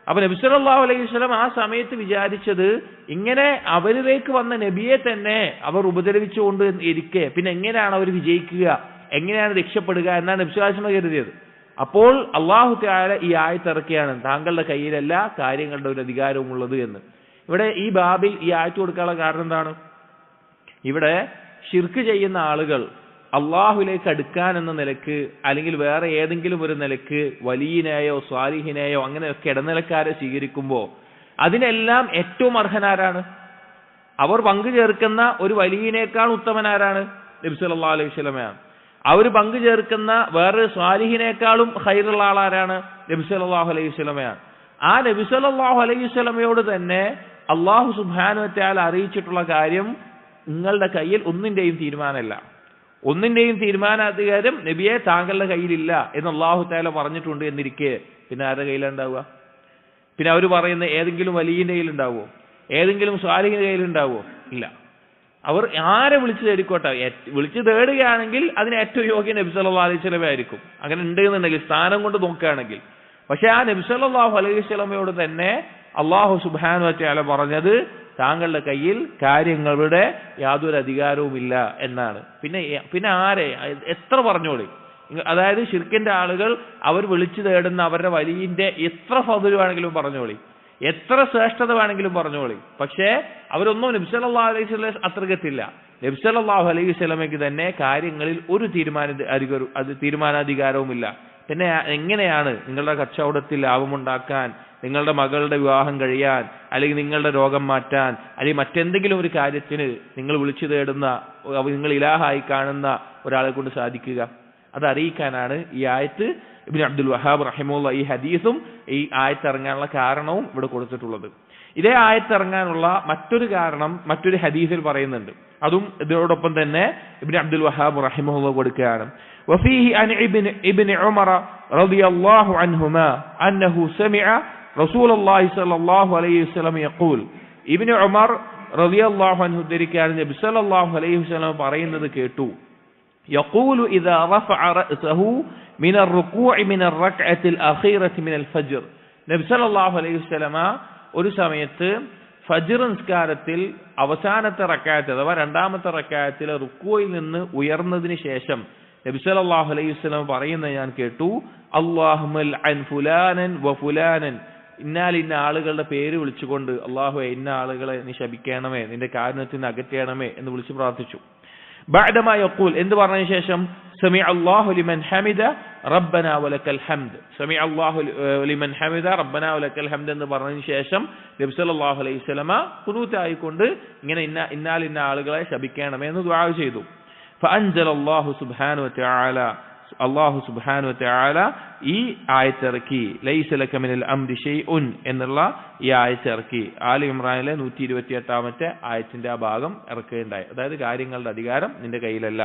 അപ്പൊ നബി സല്ലല്ലാഹു അലൈഹി വസല്ലം ആ സമയത്ത് വിചാരിച്ചത്, ഇങ്ങനെ അവരിലേക്ക് വന്ന നബിയെ തന്നെ അവർ ഉപദ്രവിച്ചുകൊണ്ട് ഇരിക്കെ പിന്നെ എങ്ങനെയാണ് അവർ വിജയിക്കുക, എങ്ങനെയാണ് രക്ഷപ്പെടുക എന്നാണ് നബി സല്ലല്ലാഹു അലൈഹി വസല്ലം കരുതിയത്. അപ്പോൾ അല്ലാഹു തആല ഈ ആയത്ത് ഇറക്കിയാണ്, താങ്കളുടെ കയ്യിലല്ല കാര്യങ്ങളുടെ ഒരു അധികാരവും ഉള്ളത് എന്ന്. ഇവിടെ ഈ ബാബിൽ ഈ ആയത്ത് കൊടുക്കാനുള്ള കാരണം എന്താണ്? ഇവിടെ ശിർക്ക് ചെയ്യുന്ന ആളുകൾ അള്ളാഹുലേക്ക് അടുക്കാൻ എന്ന നിലക്ക് അല്ലെങ്കിൽ വേറെ ഏതെങ്കിലും ഒരു നിലക്ക് വലിയനെയോ സ്വാലിഹിനെയോ അങ്ങനെയൊക്കെ ഇടനിലക്കാരെ സ്വീകരിക്കുമ്പോൾ അതിനെല്ലാം ഏറ്റവും അർഹനാരാണ്? അവർ പങ്കു ചേർക്കുന്ന ഒരു വലിയനേക്കാൾ ഉത്തമനാരാണ്? നബി സല്ലല്ലാഹു അലൈഹി വസല്ലമയാണ്. അവർ പങ്കു ചേർക്കുന്ന വേറൊരു സ്വാലിഹിനേക്കാളും ഖൈറുള്ള ആളാരാണ്? നബി സല്ലല്ലാഹു അലൈഹി വസല്ലമയാണ്. ആ നബി സല്ലല്ലാഹു അലൈഹി വസല്ലമയോട് തന്നെ അല്ലാഹു സുബ്ഹാനഹു വ തആല അറിയിച്ചിട്ടുള്ള കാര്യം, നിങ്ങളുടെ കയ്യിൽ ഒന്നിന്റെയും തീരുമാനമല്ല, ഒന്നിന്റെയും തീരുമാനാധികാരം നബിയെ താങ്കളുടെ കയ്യിലില്ല എന്ന് അല്ലാഹു തആല പറഞ്ഞിട്ടുണ്ട് എന്നിരിക്കെ പിന്നെ ആരുടെ കയ്യിലുണ്ടാവുക? പിന്നെ അവർ പറയുന്ന ഏതെങ്കിലും വലിയന്റെ കയ്യിലുണ്ടാവുമോ? ഏതെങ്കിലും സ്വാലിഹിന്റെ കയ്യിലുണ്ടാവുമോ? ഇല്ല. അവർ ആരെ വിളിച്ചു തേടിക്കോട്ടെ, വിളിച്ചു തേടുകയാണെങ്കിൽ അതിന് ഏറ്റവും യോഗ്യ നബി സല്ലല്ലാഹു അലൈഹി വസല്ലമ ആയിരിക്കും, അങ്ങനെ ഉണ്ട് എന്നുണ്ടെങ്കിൽ സ്ഥാനം കൊണ്ട് നോക്കുകയാണെങ്കിൽ. പക്ഷെ ആ നബി സല്ലല്ലാഹു അലൈഹി വസല്ലമയോട് തന്നെ അല്ലാഹു സുബ്ഹാനഹു വ തആല പറഞ്ഞത്, താങ്കളുടെ കയ്യിൽ കാര്യങ്ങളുടെ യാതൊരു അധികാരവുമില്ല എന്നാണ്. പിന്നെ ആരെ എത്ര പറഞ്ഞോളി, അതായത് ശിർക്കിന്റെ ആളുകൾ അവർ വിളിച്ചു തേടുന്ന അവരുടെ വലിയന്റെ എത്ര ഫضل വേണമെങ്കിലും പറഞ്ഞോളി, എത്ര ശ്രേഷ്ഠത വേണമെങ്കിലും പറഞ്ഞോളി, പക്ഷേ അവരൊന്നും നബി സല്ലല്ലാഹു അലൈഹി വസല്ലം അത്രകത്തില്ല. നബി സല്ലല്ലാഹു അലൈഹി വസല്ലമയ്ക്ക് തന്നെ കാര്യങ്ങളിൽ ഒരു തീരുമാനാധികാരവുമില്ല. പിന്നെ എങ്ങനെയാണ് നിങ്ങളുടെ കച്ചവടത്തിൽ ലാഭമുണ്ടാക്കാൻ, നിങ്ങളുടെ മകളുടെ വിവാഹം കഴിയാൻ, അല്ലെങ്കിൽ നിങ്ങളുടെ രോഗം മാറ്റാൻ, അല്ലെങ്കിൽ മറ്റെന്തെങ്കിലും ഒരു കാര്യത്തിന് നിങ്ങൾ വിളിച്ചു തേടുന്ന, നിങ്ങൾ ഇലാഹായി കാണുന്ന ഒരാളെ കൊണ്ട് സാധിക്കുക? അത് അറിയിക്കാനാണ് ഈ ആയത്ത് ഇബ്നു അബ്ദുൽ വഹാബ് റഹിമഹുല്ലാഹ് ഈ ഹദീസും ഈ ആയത്ത് ഇറങ്ങാനുള്ള കാരണവും ഇവിടെ കൊടുത്തിട്ടുള്ളത്. ഇതേ ആയത്ത് ഇറങ്ങാനുള്ള മറ്റൊരു കാരണം മറ്റൊരു ഹദീസിൽ പറയുന്നുണ്ട്. അതും ഇതിനോടൊപ്പം തന്നെ ഇബ്നു അബ്ദുൽ വഹാബ് റഹിമഹുല്ലാഹ് കൊടുക്കുകയാണ്. വഫീഹി അൻ ഇബ്നു ഉമർ റളിയല്ലാഹു അൻഹുമാ അന്നഹു സമിഅ റസൂലുള്ളാഹി സ്വല്ലല്ലാഹു അലൈഹി വസല്ലം യഖൂൽ. ഇബ്നു ഉമർ റളിയല്ലാഹു അൻഹു ഉദ്ധരിക്കുകയാണ്, നബി സല്ലല്ലാഹു അലൈഹി വസല്ലം പറയുന്നത് കേട്ടു. യഖൂലു ഇദാ റഫഅ റഅസഹു മിന الركوع من الركعة الأخيرة من الفجر. നബി സല്ലല്ലാഹു അലൈഹി വസല്ലം ഒരു സമയത്ത് ഫജ്ർ നിസ്കാരത്തിൽ അവസാനത്തെ റക്അത്ത് അഥവാ രണ്ടാമത്തെ റക്അത്തിലെ റുക്കൂയിൽ നിന്ന് ഉയർന്നതിന് ശേഷം നബി സല്ലല്ലാഹു അലൈഹി വസല്ലം പറയുന്നത് ഞാൻ കേട്ടു, അല്ലാഹുമ്മൽ അൻ ഫുലാനൻ വ ഫുലാനൻ, ഇന്ന ആളുകളുടെ പേര് വിളിച്ചുകൊണ്ട് അല്ലാഹുവേ ഇന്ന ആളുകളെ നീ ശപിക്കണമേ, നിന്റെ കാരുണ്യത്തിൽ നിന്ന് അകറ്റണമേ എന്ന് വിളിച്ച് പ്രാർത്ഥിച്ചു. ബഅദമാ യഖൂൽ, എന്ത് പറഞ്ഞതിന് ശേഷം സമിഅ അല്ലാഹു ലിമൻ ഹമിദ റബ്ബനാ വലക്കൽ ഹംദ്, സമിഅ അല്ലാഹു ലിമൻ ഹമിദ റബ്ബനാ വലക്കൽ ഹംദ് എന്ന് പറഞ്ഞതിന് ശേഷം നബി സല്ലല്ലാഹു അലൈഹി വസല്ലമ ഖുനൂത്ത് ആയിക്കൊണ്ട് ഇങ്ങനെ ഇന്ന ആളുകളെ ശപിക്കണമേ എന്ന് ദുആ ചെയ്തു. ഫഅൻസല അല്ലാഹു സുബ്ഹാനഹു വതആല, അല്ലാഹു സുബ്ഹാനഹു വതആല ഈ ആയത്തിറക്കി, ലൈസ ലക മിനൽ അംരി ഷൈഉൻ എന്നുള്ള ഈ ആയത്തിറക്കി. ആലി ഇമ്രാനിലെ 128ാമത്തെ ആയത്തിന്റെ ആ ഭാഗം ഇറക്കുകയുണ്ടായി. അതായത് കാര്യങ്ങളുടെ അധികാരം നിന്റെ കയ്യിലല്ല.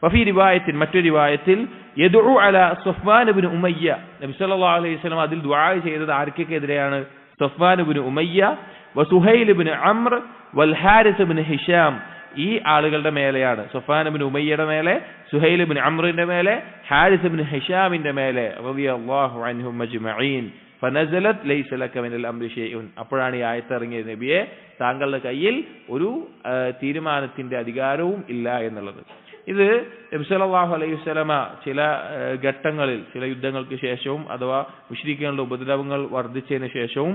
വഫീ റിവായത്തിൽ, മറ്റൊരു റിവായത്തിൽ യദ്ഉ അലാ സഫ്വാൻ ഇബ്നു ഉമയ്യ, നബി സല്ലല്ലാഹു അലൈഹി വസല്ലം അതിൽ ദുആ ചെയ്തത് ആർക്കെതിരെയാണ്? സഫ്വാൻ ഇബ്നു ഉമയ്യ വസുഹൈൽ ഇബ്നു അംർ വൽ ഹാരിസ് ഇബ്നു ഹിഷാം, ഈ ആളുകളുടെ മേലെയാണ്. സഫ്വാൻ ഇബ്നു ഉമയ്യയുടെ മേലെ, സുഹൈൽ ഇബ്നു അംറിന്റെ മേലെ, ഹാരിസ് ഇബ്നു ഹിഷാമിന്റെ മേലെ റളിയല്ലാഹു അൻഹും അജ്മഈൻ. ഫനസലത് ലൈസ ലക മിനൽ അംരി ഷൈഉൻ, അപ്പോഴാണ് ഈ ആയത്ത് ഇറങ്ങിയത്, നബിയെ താങ്കളുടെ കയ്യിൽ ഒരു തീരുമാനത്തിന്റെ അധികാരവും ഇല്ല എന്നുള്ളത്. ഇത് നബി സല്ലല്ലാഹു അലൈഹി വസല്ലമ ചില ഘട്ടങ്ങളിൽ, ചില യുദ്ധങ്ങൾക്ക് ശേഷവും അഥവാ മുശ്രിക്കുകളുടെ ഉപദ്രവങ്ങൾ വർദ്ധിച്ചതിന് ശേഷവും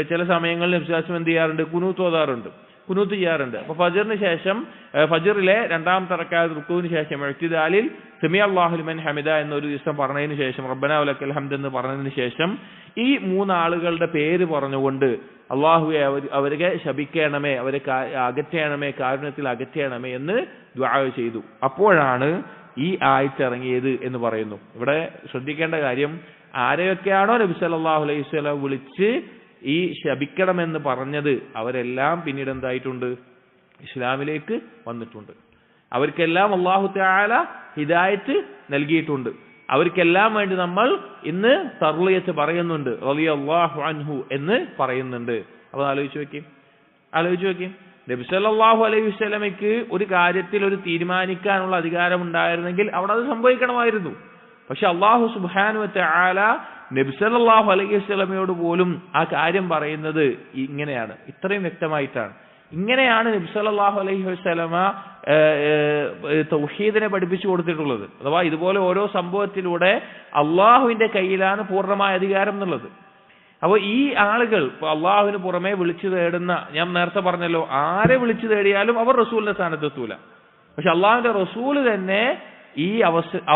ചില സമയങ്ങളിൽ നബി സല്ലല്ലാഹു അലൈഹി വസല്ലം എന്ത് ചെയ്യാറുണ്ട്? ഖുനൂത്ത് ഓതാറുണ്ട്, ഖുനൂത്ത് ചെയ്യാറുണ്ട്. അപ്പോൾ ഫജ്റിന് ശേഷം, ഫജ്റിലെ രണ്ടാമത്തെ റക്അത്ത് റുക്കൂവിന് ശേഷം ഇഅ്തിദാലിൽ സമിഅ അല്ലാഹു ലിമൻ ഹമിദ എന്നൊരു ദിവസം പറഞ്ഞതിന് ശേഷം റബ്ബനാ വലക്കൽ ഹംദ് എന്ന് പറഞ്ഞതിന് ശേഷം ഈ മൂന്നാളുകളുടെ പേര് പറഞ്ഞുകൊണ്ട് അല്ലാഹുവേ അവരെ ശപിക്കണമേ, അവരെ അകറ്റണമേ, കാരുണ്യത്തിൽ അകറ്റണമേ എന്ന് ദുആ ചെയ്തു. അപ്പോഴാണ് ഈ ആയത്ത് ഇറങ്ങിയത് എന്ന് പറയുന്നു. ഇവിടെ ശ്രദ്ധിക്കേണ്ട കാര്യം, ആരെയൊക്കെയാണോ നബി സല്ലല്ലാഹു അലൈഹി വസല്ലം വിളിച്ച് ഈ ശപിക്കണമെന്ന് പറഞ്ഞത് അവരെല്ലാം പിന്നീട് എന്തായിട്ടുണ്ട്? ഇസ്ലാമിലേക്ക് വന്നിട്ടുണ്ട്. അവർക്കെല്ലാം അല്ലാഹു തആല ഹിദായത്ത് നൽകിയിട്ടുണ്ട്. അവർക്കെല്ലാം വേണ്ടി നമ്മൾ ഇന്ന് തർളിയത്ത് പറയുന്നുണ്ട്, റളിയല്ലാഹു അൻഹു എന്ന് പറയുന്നുണ്ട്. അപ്പോൾ ആലോചിച്ച് നോക്കി, നബി സല്ലല്ലാഹു അലൈഹി വസല്ലമയ്ക്ക് ഒരു കാര്യത്തിൽ ഒരു തീരുമാനിക്കാനുള്ള അധികാരം ഉണ്ടായിരുന്നെങ്കിൽ അവിടെ അത് സംഭവിക്കണമായിരുന്നു. പക്ഷെ അല്ലാഹു സുബ്ഹാനഹു വതആല നബി സല്ലല്ലാഹു അലൈഹി വസല്ലമയോട് പോലും ആ കാര്യം പറയുന്നത് ഇങ്ങനെയാണ്, ഇത്രയും വ്യക്തമായിട്ടാണ്. ഇങ്ങനെയാണ് നബി സല്ലല്ലാഹു അലൈഹി വസല്ലമ തൗഹീദിനെ പഠിപ്പിച്ചു കൊടുത്തിട്ടുള്ളത്. അഥവാ ഇതുപോലെ ഓരോ സംഭവത്തിലൂടെ അള്ളാഹുവിന്റെ കയ്യിലാണ് പൂർണ്ണമായ അധികാരം എന്നുള്ളത്. അപ്പോൾ ഈ ആളുകൾ അള്ളാഹുവിന് പുറമെ വിളിച്ചു തേടുന്ന, ഞാൻ നേരത്തെ പറഞ്ഞല്ലോ, ആരെ വിളിച്ചു തേടിയാലും അവർ റസൂലിന്റെ സ്ഥാനത്തെത്തൂല. പക്ഷെ അള്ളാഹുവിന്റെ റസൂല് തന്നെ ഈ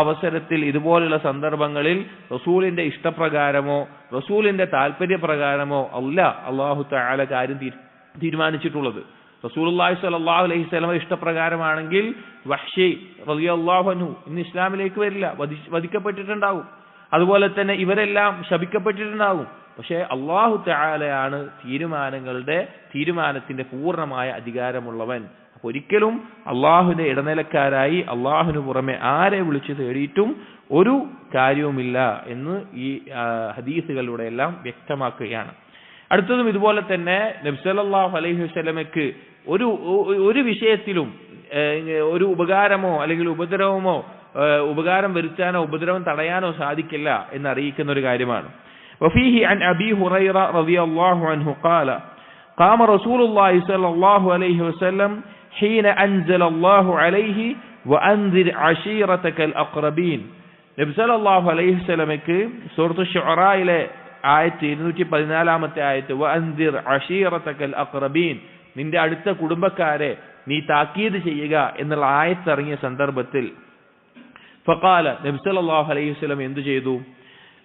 അവസരത്തിൽ, ഇതുപോലുള്ള സന്ദർഭങ്ങളിൽ റസൂലിന്റെ ഇഷ്ടപ്രകാരമോ റസൂലിന്റെ താല്പര്യപ്രകാരമോ അല്ല അല്ലാഹു തആല കാര്യം തീരുമാനിച്ചിട്ടുള്ളത്. റസൂലുള്ളാഹി സ്വല്ലല്ലാഹു അലൈഹി വസല്ലം ഇഷ്ടപ്രകാരമാണെങ്കിൽ വഹ്ശി റളിയല്ലാഹു അൻഹു ഇന്ന് ഇസ്ലാമിലേക്ക് വരില്ല, വധിക്കപ്പെട്ടിട്ടുണ്ടാവും. അതുപോലെ തന്നെ ഇവരെല്ലാം ശപിക്കപ്പെട്ടിട്ടുണ്ടാവും. പക്ഷേ അല്ലാഹു തആലയാണ് തീരുമാനത്തിന്റെ പൂർണ്ണമായ അധികാരമുള്ളവൻ. അപ്പോൾ ഒരിക്കലും അള്ളാഹുവിന്റെ ഇടനിലക്കാരായി അള്ളാഹുവിന് പുറമെ ആരെ വിളിച്ചു തേടിയിട്ടും ഒരു കാര്യവുമില്ല എന്ന് ഈ ഹദീസുകളിലൂടെ എല്ലാം വ്യക്തമാക്കുകയാണ്. അടുത്തതും ഇതുപോലെ തന്നെ നബി സല്ലല്ലാഹു അലൈഹി വസല്ലമയ്ക്ക് ഒരു വിഷയത്തിലും ഒരു ഉപകാരമോ അല്ലെങ്കിൽ ഉപദ്രവമോ, ഉപകാരം വരുത്താനോ ഉപദ്രവം തടയാനോ സാധിക്കില്ല എന്നറിയിക്കുന്ന ഒരു കാര്യമാണ്. വഫീഹി അൻ അബീ ഹുറൈറ റളിയല്ലാഹു അൻഹു ഖാല ഖാമ റസൂലുള്ളാഹി സ്വല്ലല്ലാഹു അലൈഹി വസല്ലം ഹീന അൻസലല്ലാഹു അലൈഹി വഅൻസിർ അശീറതകൽ അഖ്റബീൻ. നബി സല്ലല്ലാഹു അലൈഹി വസല്ലമയ്ക്ക് സൂറത്തുൽ ശുഅറായിലെ ആയത്ത് 214ാമത്തെ ആയത്ത് വഅൻസിർ അശീറതകൽ അഖ്റബീൻ, നിന്റെ അടുത്ത കുടുംബക്കാരെ നീ താക്കീത് ചെയ്യുക എന്നുള്ള ആയത്തിറങ്ങിയ സന്ദർഭത്തിൽ ഫഖാല നബി സല്ലല്ലാഹു അലൈഹി വസല്ലം എന്തു ചെയ്തു?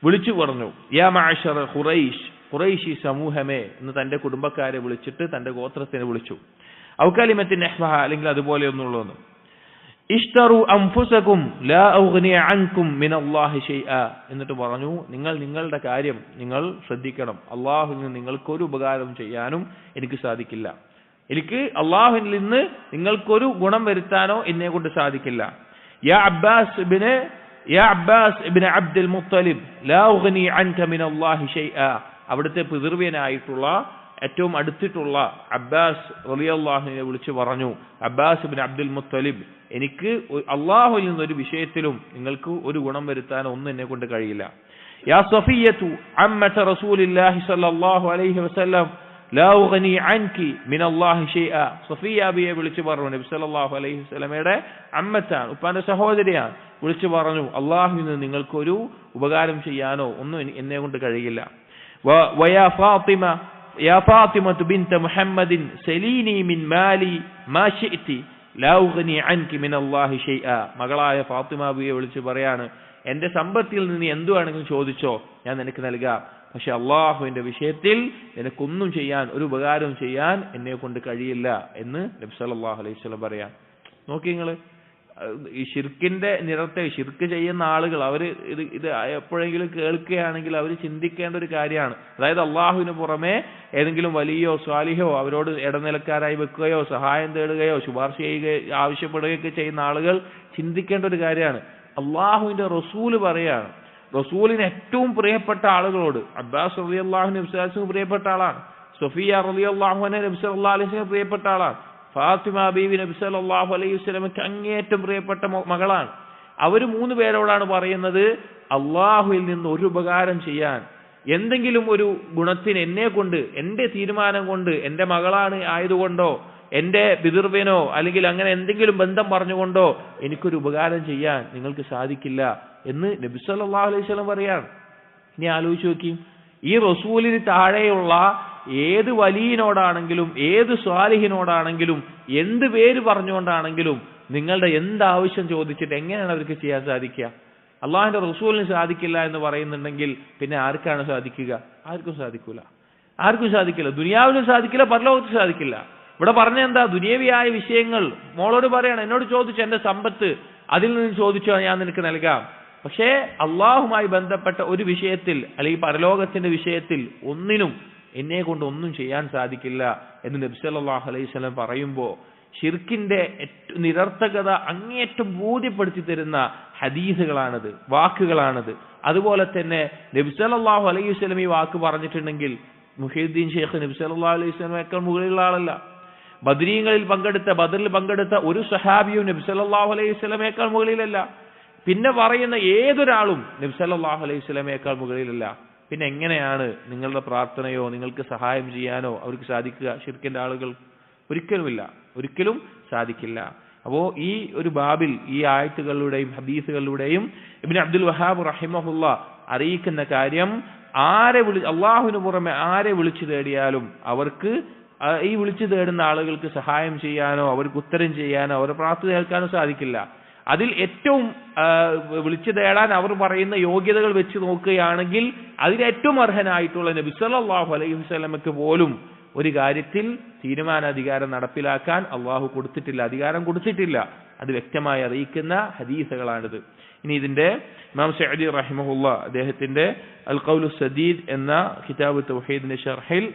വിളിച്ചു പറഞ്ഞു, യാ മഅശറ ഖുറൈശ്, ഖുറൈശി സമൂഹമേ എന്ന് തന്റെ കുടുംബക്കാരെ വിളിച്ചിട്ട് തന്റെ ഗോത്രത്തിനെ വിളിച്ചു. ഔ കലിമത്തിൻ നഹ്വഹ, അല്ലെങ്കിൽ അതുപോലെ ഒന്നുള്ളതെന്ന്. ഇഷ്തറു അൻഫുസകും ലാ ഉഗ്നി അൻകും മിനല്ലാഹി ഷൈആ, എന്നിട്ട് പറഞ്ഞു, നിങ്ങൾ നിങ്ങളുടെ കാര്യം നിങ്ങൾ ശ്രദ്ധിക്കണം. അള്ളാഹുവിൽ നിന്ന് നിങ്ങൾക്കൊരു ഉപകാരം ചെയ്യാനും എനിക്ക് സാധിക്കില്ല. എനിക്ക് അള്ളാഹുവിൽ നിന്ന് നിങ്ങൾക്കൊരു ഗുണം വരുത്താനോ എന്നെ കൊണ്ട് സാധിക്കില്ല. യാ അബ്ബാസ് ഇബ്നു അബ്ദുൽ മുത്തലിബ് ലാ ഉഗ്നി അൻക മിനല്ലാഹി ഷൈആ, അവിടുത്തെ പിതൃവ്യനായിട്ടുള്ള ഏറ്റവും അടുത്തിട്ടുള്ള അബ്ബാസ് റളിയല്ലാഹുവിനെ വിളിച്ചു പറഞ്ഞു, അബ്ബാസ് ഇബ്നു അബ്ദുൽ മുത്തലിബ്, എനിക്ക് അള്ളാഹുവിൽ നിന്നൊരു വിഷയത്തിലും നിങ്ങൾക്ക് ഒരു ഗുണം വരുത്താൻ ഒന്നും എന്നെ കൊണ്ട് കഴിയില്ല. യാ സഫിയ്യതു അമ്മത റസൂലില്ലാഹി സ്വല്ലല്ലാഹു അലൈഹി വസല്ലം ലാ ഉഗ്നി അൻകി മിനല്ലാഹി ഷൈആ, സഫിയ്യ ബിയെ വിളിച്ചു പറഞ്ഞു. നബി സല്ലല്ലാഹു അലൈഹി വസല്ലമയുടെ അമ്മത്താണ്, ഉപ്പാന്റെ സഹോദരിയാണ്. വിളിച്ചു പറഞ്ഞു, അള്ളാഹുവിൽ നിന്ന് നിങ്ങൾക്കൊരു ഉപകാരം ചെയ്യാനോ ഒന്നും എന്നെ കൊണ്ട് കഴിയില്ല. വയാ ഫാത്തിമ യാ ഫാത്തിമതു ബിൻത മുഹമ്മദിൻ സലീനി മിൻ മാലി മാ ശിഅതി ലാ ഉഗ്നി അൻകി മിനല്ലാഹി ഷൈആ, മകളായ ഫാത്തിമ ബിയെ വിളിച്ചു പറയാണ്, എന്റെ സമ്പത്തിൽ നിന്ന് എന്തു വേണമെങ്കിലും ചോദിച്ചോ, ഞാൻ നിനക്ക് നൽകാം. പക്ഷെ അള്ളാഹുവിന്റെ വിഷയത്തിൽ നിനക്കൊന്നും ചെയ്യാൻ, ഒരു ഉപകാരം ചെയ്യാൻ എന്നെ കൊണ്ട് കഴിയില്ല എന്ന് നബി സല്ലല്ലാഹു അലൈഹി വസല്ലം പറയാം. നോക്കി നിങ്ങൾ, ഈ ഷിർക്കിന്റെ നിരത്തെ ഷിർക്ക് ചെയ്യുന്ന ആളുകൾ അവർ ഇത് എപ്പോഴെങ്കിലും കേൾക്കുകയാണെങ്കിൽ അവർ ചിന്തിക്കേണ്ട ഒരു കാര്യമാണ്. അതായത് അള്ളാഹുവിന് പുറമെ ഏതെങ്കിലും വലിയോ സ്വാലിഹോ അവരോട് ഇടനിലക്കാരായി വെക്കുകയോ സഹായം തേടുകയോ ശുപാർശ ചെയ്യുകയോ ആവശ്യപ്പെടുകയൊക്കെ ചെയ്യുന്ന ആളുകൾ ചിന്തിക്കേണ്ട ഒരു കാര്യമാണ്. അള്ളാഹുവിന്റെ റസൂല് പറയാണ്, റസൂലിന് ഏറ്റവും പ്രിയപ്പെട്ട ആളുകളോട്, അബ്ബാസ് റളിയല്ലാഹു നബി സല്ലല്ലാഹു അലൈഹി വസല്ലം പ്രിയപ്പെട്ട ആളാണ്, സഫിയ റളിയല്ലാഹു അൻഹ നബി സല്ലല്ലാഹു അലൈഹി വസല്ലം പ്രിയപ്പെട്ട ആളാണ്, ഫാത്തിമ ബീവി നബി സല്ലല്ലാഹു അലൈഹി വസല്ലമക്ക് അങ്ങേയറ്റം പ്രിയപ്പെട്ട മകളാണ്. അവർ മൂന്ന് പേരോടാണ് പറയുന്നത്, അള്ളാഹുവിൽ നിന്ന് ഒരു ഉപകാരം ചെയ്യാൻ, എന്തെങ്കിലും ഒരു ഗുണത്തിന് എന്നെ കൊണ്ട്, എന്റെ തീരുമാനം കൊണ്ട്, എന്റെ മകളാണ് ആയതുകൊണ്ടോ എന്റെ പിതൃവ്യനോ അല്ലെങ്കിൽ അങ്ങനെ എന്തെങ്കിലും ബന്ധം പറഞ്ഞുകൊണ്ടോ എനിക്കൊരു ഉപകാരം ചെയ്യാൻ നിങ്ങൾക്ക് സാധിക്കില്ല എന്ന് നബി സല്ലല്ലാഹു അലൈഹി വസല്ലം പറയാണ്. ഇനി ആലോചിച്ച് നോക്കി, ഈ റസൂലിന് താഴെയുള്ള ഏത് വലിയനോടാണെങ്കിലും ഏത് സ്വാലിഹിനോടാണെങ്കിലും എന്ത് പേര് പറഞ്ഞുകൊണ്ടാണെങ്കിലും നിങ്ങളുടെ എന്താവശ്യം ചോദിച്ചിട്ട് എങ്ങനെയാണ് അവർക്ക് ചെയ്യാൻ സാധിക്കുക? അള്ളാഹുവിന്റെ റസൂലിന് സാധിക്കില്ല എന്ന് പറയുന്നുണ്ടെങ്കിൽ പിന്നെ ആർക്കാണ് സാധിക്കുക? ആർക്കും സാധിക്കൂല, ആർക്കും സാധിക്കില്ല. ദുനിയാവിലും സാധിക്കില്ല, പരലോകത്തും സാധിക്കില്ല. ഇവിടെ പറഞ്ഞ എന്താ? ദുനിയവിയായ വിഷയങ്ങൾ മോളോട് പറയണം, എന്നോട് ചോദിച്ചു, എന്റെ സമ്പത്ത് അതിൽ നിന്ന് ചോദിച്ചോ, ഞാൻ നിനക്ക് നൽകാം. പക്ഷേ അള്ളാഹുമായി ബന്ധപ്പെട്ട ഒരു വിഷയത്തിൽ അല്ലെങ്കിൽ പരലോകത്തിന്റെ വിഷയത്തിൽ ഒന്നിനും എന്നെ കൊണ്ട് ഒന്നും ചെയ്യാൻ സാധിക്കില്ല എന്ന് നബി സല്ലല്ലാഹു അലൈഹി വസല്ലം പറയുമ്പോൾ ഷിർക്കിന്റെ നിരർത്ഥകത അങ്ങേയറ്റം ബോധ്യപ്പെടുത്തി തരുന്ന ഹദീസുകളാണിത്, വാക്കുകളാണിത്. അതുപോലെ തന്നെ നബി സല്ലല്ലാഹു അലൈഹി വസല്ലം ഈ വാക്ക് പറഞ്ഞിട്ടുണ്ടെങ്കിൽ മുഹീദ്ദീൻ ഷെയ്ഖ് നബി സല്ലല്ലാഹു അലൈഹി വസല്ലമയേക്കാൾ മുകളിലുള്ള ആളല്ല. ബദരീങ്ങളിൽ ബദറിൽ പങ്കെടുത്ത ഒരു സഹാബിയും നബി സല്ലല്ലാഹു അലൈഹി വസല്ലമയേക്കാൾ മുകളിലല്ല. പിന്നെ പറയുന്ന ഏതൊരാളും നബി സല്ലല്ലാഹു അലൈഹി വസല്ലമയേക്കാൾ മുകളിലല്ല. പിന്നെ എങ്ങനെയാണ് നിങ്ങളുടെ പ്രാർത്ഥനയോ നിങ്ങൾക്ക് സഹായം ചെയ്യാനോ അവർക്ക് സാധിക്കുക? ഷിർക്കിന്റെ ആളുകൾ ഒരിക്കലുമില്ല, ഒരിക്കലും സാധിക്കില്ല. അപ്പോ ഈ ഒരു ബാബിൽ ഈ ആയത്തുകളിലൂടെയും ഹദീസുകളിലൂടെയും ഇബ്നു അബ്ദുൽ വഹാബ് റഹിമഹുല്ല അറിയിക്കുന്ന കാര്യം, അള്ളാഹുവിന് പുറമെ ആരെ വിളിച്ചു തേടിയാലും അവർക്ക് ഈ വിളിച്ചു തേടുന്ന ആളുകൾക്ക് സഹായം ചെയ്യാനോ അവർക്ക് ഉത്തരം ചെയ്യാനോ അവരുടെ പ്രാർത്ഥന കേൾക്കാനോ സാധിക്കില്ല. അതിൽ ഏറ്റവും വിളിച്ചു തേടാൻ അവർ പറയുന്ന യോഗ്യതകൾ വെച്ച് നോക്കുകയാണെങ്കിൽ അതിൽ ഏറ്റവും അർഹനായിട്ടുള്ള നബി സല്ലല്ലാഹു അലൈഹി വസല്ലമക്ക് പോലും ഒരു കാര്യത്തിൽ തീരുമാനാധികാരം നടപ്പിലാക്കാൻ അള്ളാഹു കൊടുത്തിട്ടില്ല, അധികാരം കൊടുത്തിട്ടില്ല. അത് വ്യക്തമായി അറിയിക്കുന്ന ഹദീസുകളാണിത്. ഇനി ഇതിന്റെ ഇമാം സഅദി റഹിമഹുല്ല അദ്ദേഹത്തിന്റെ അൽ ഖൗലു സദീദ് എന്ന കിതാബ് തൗഹീദിന്റെ ഷർഹിൽ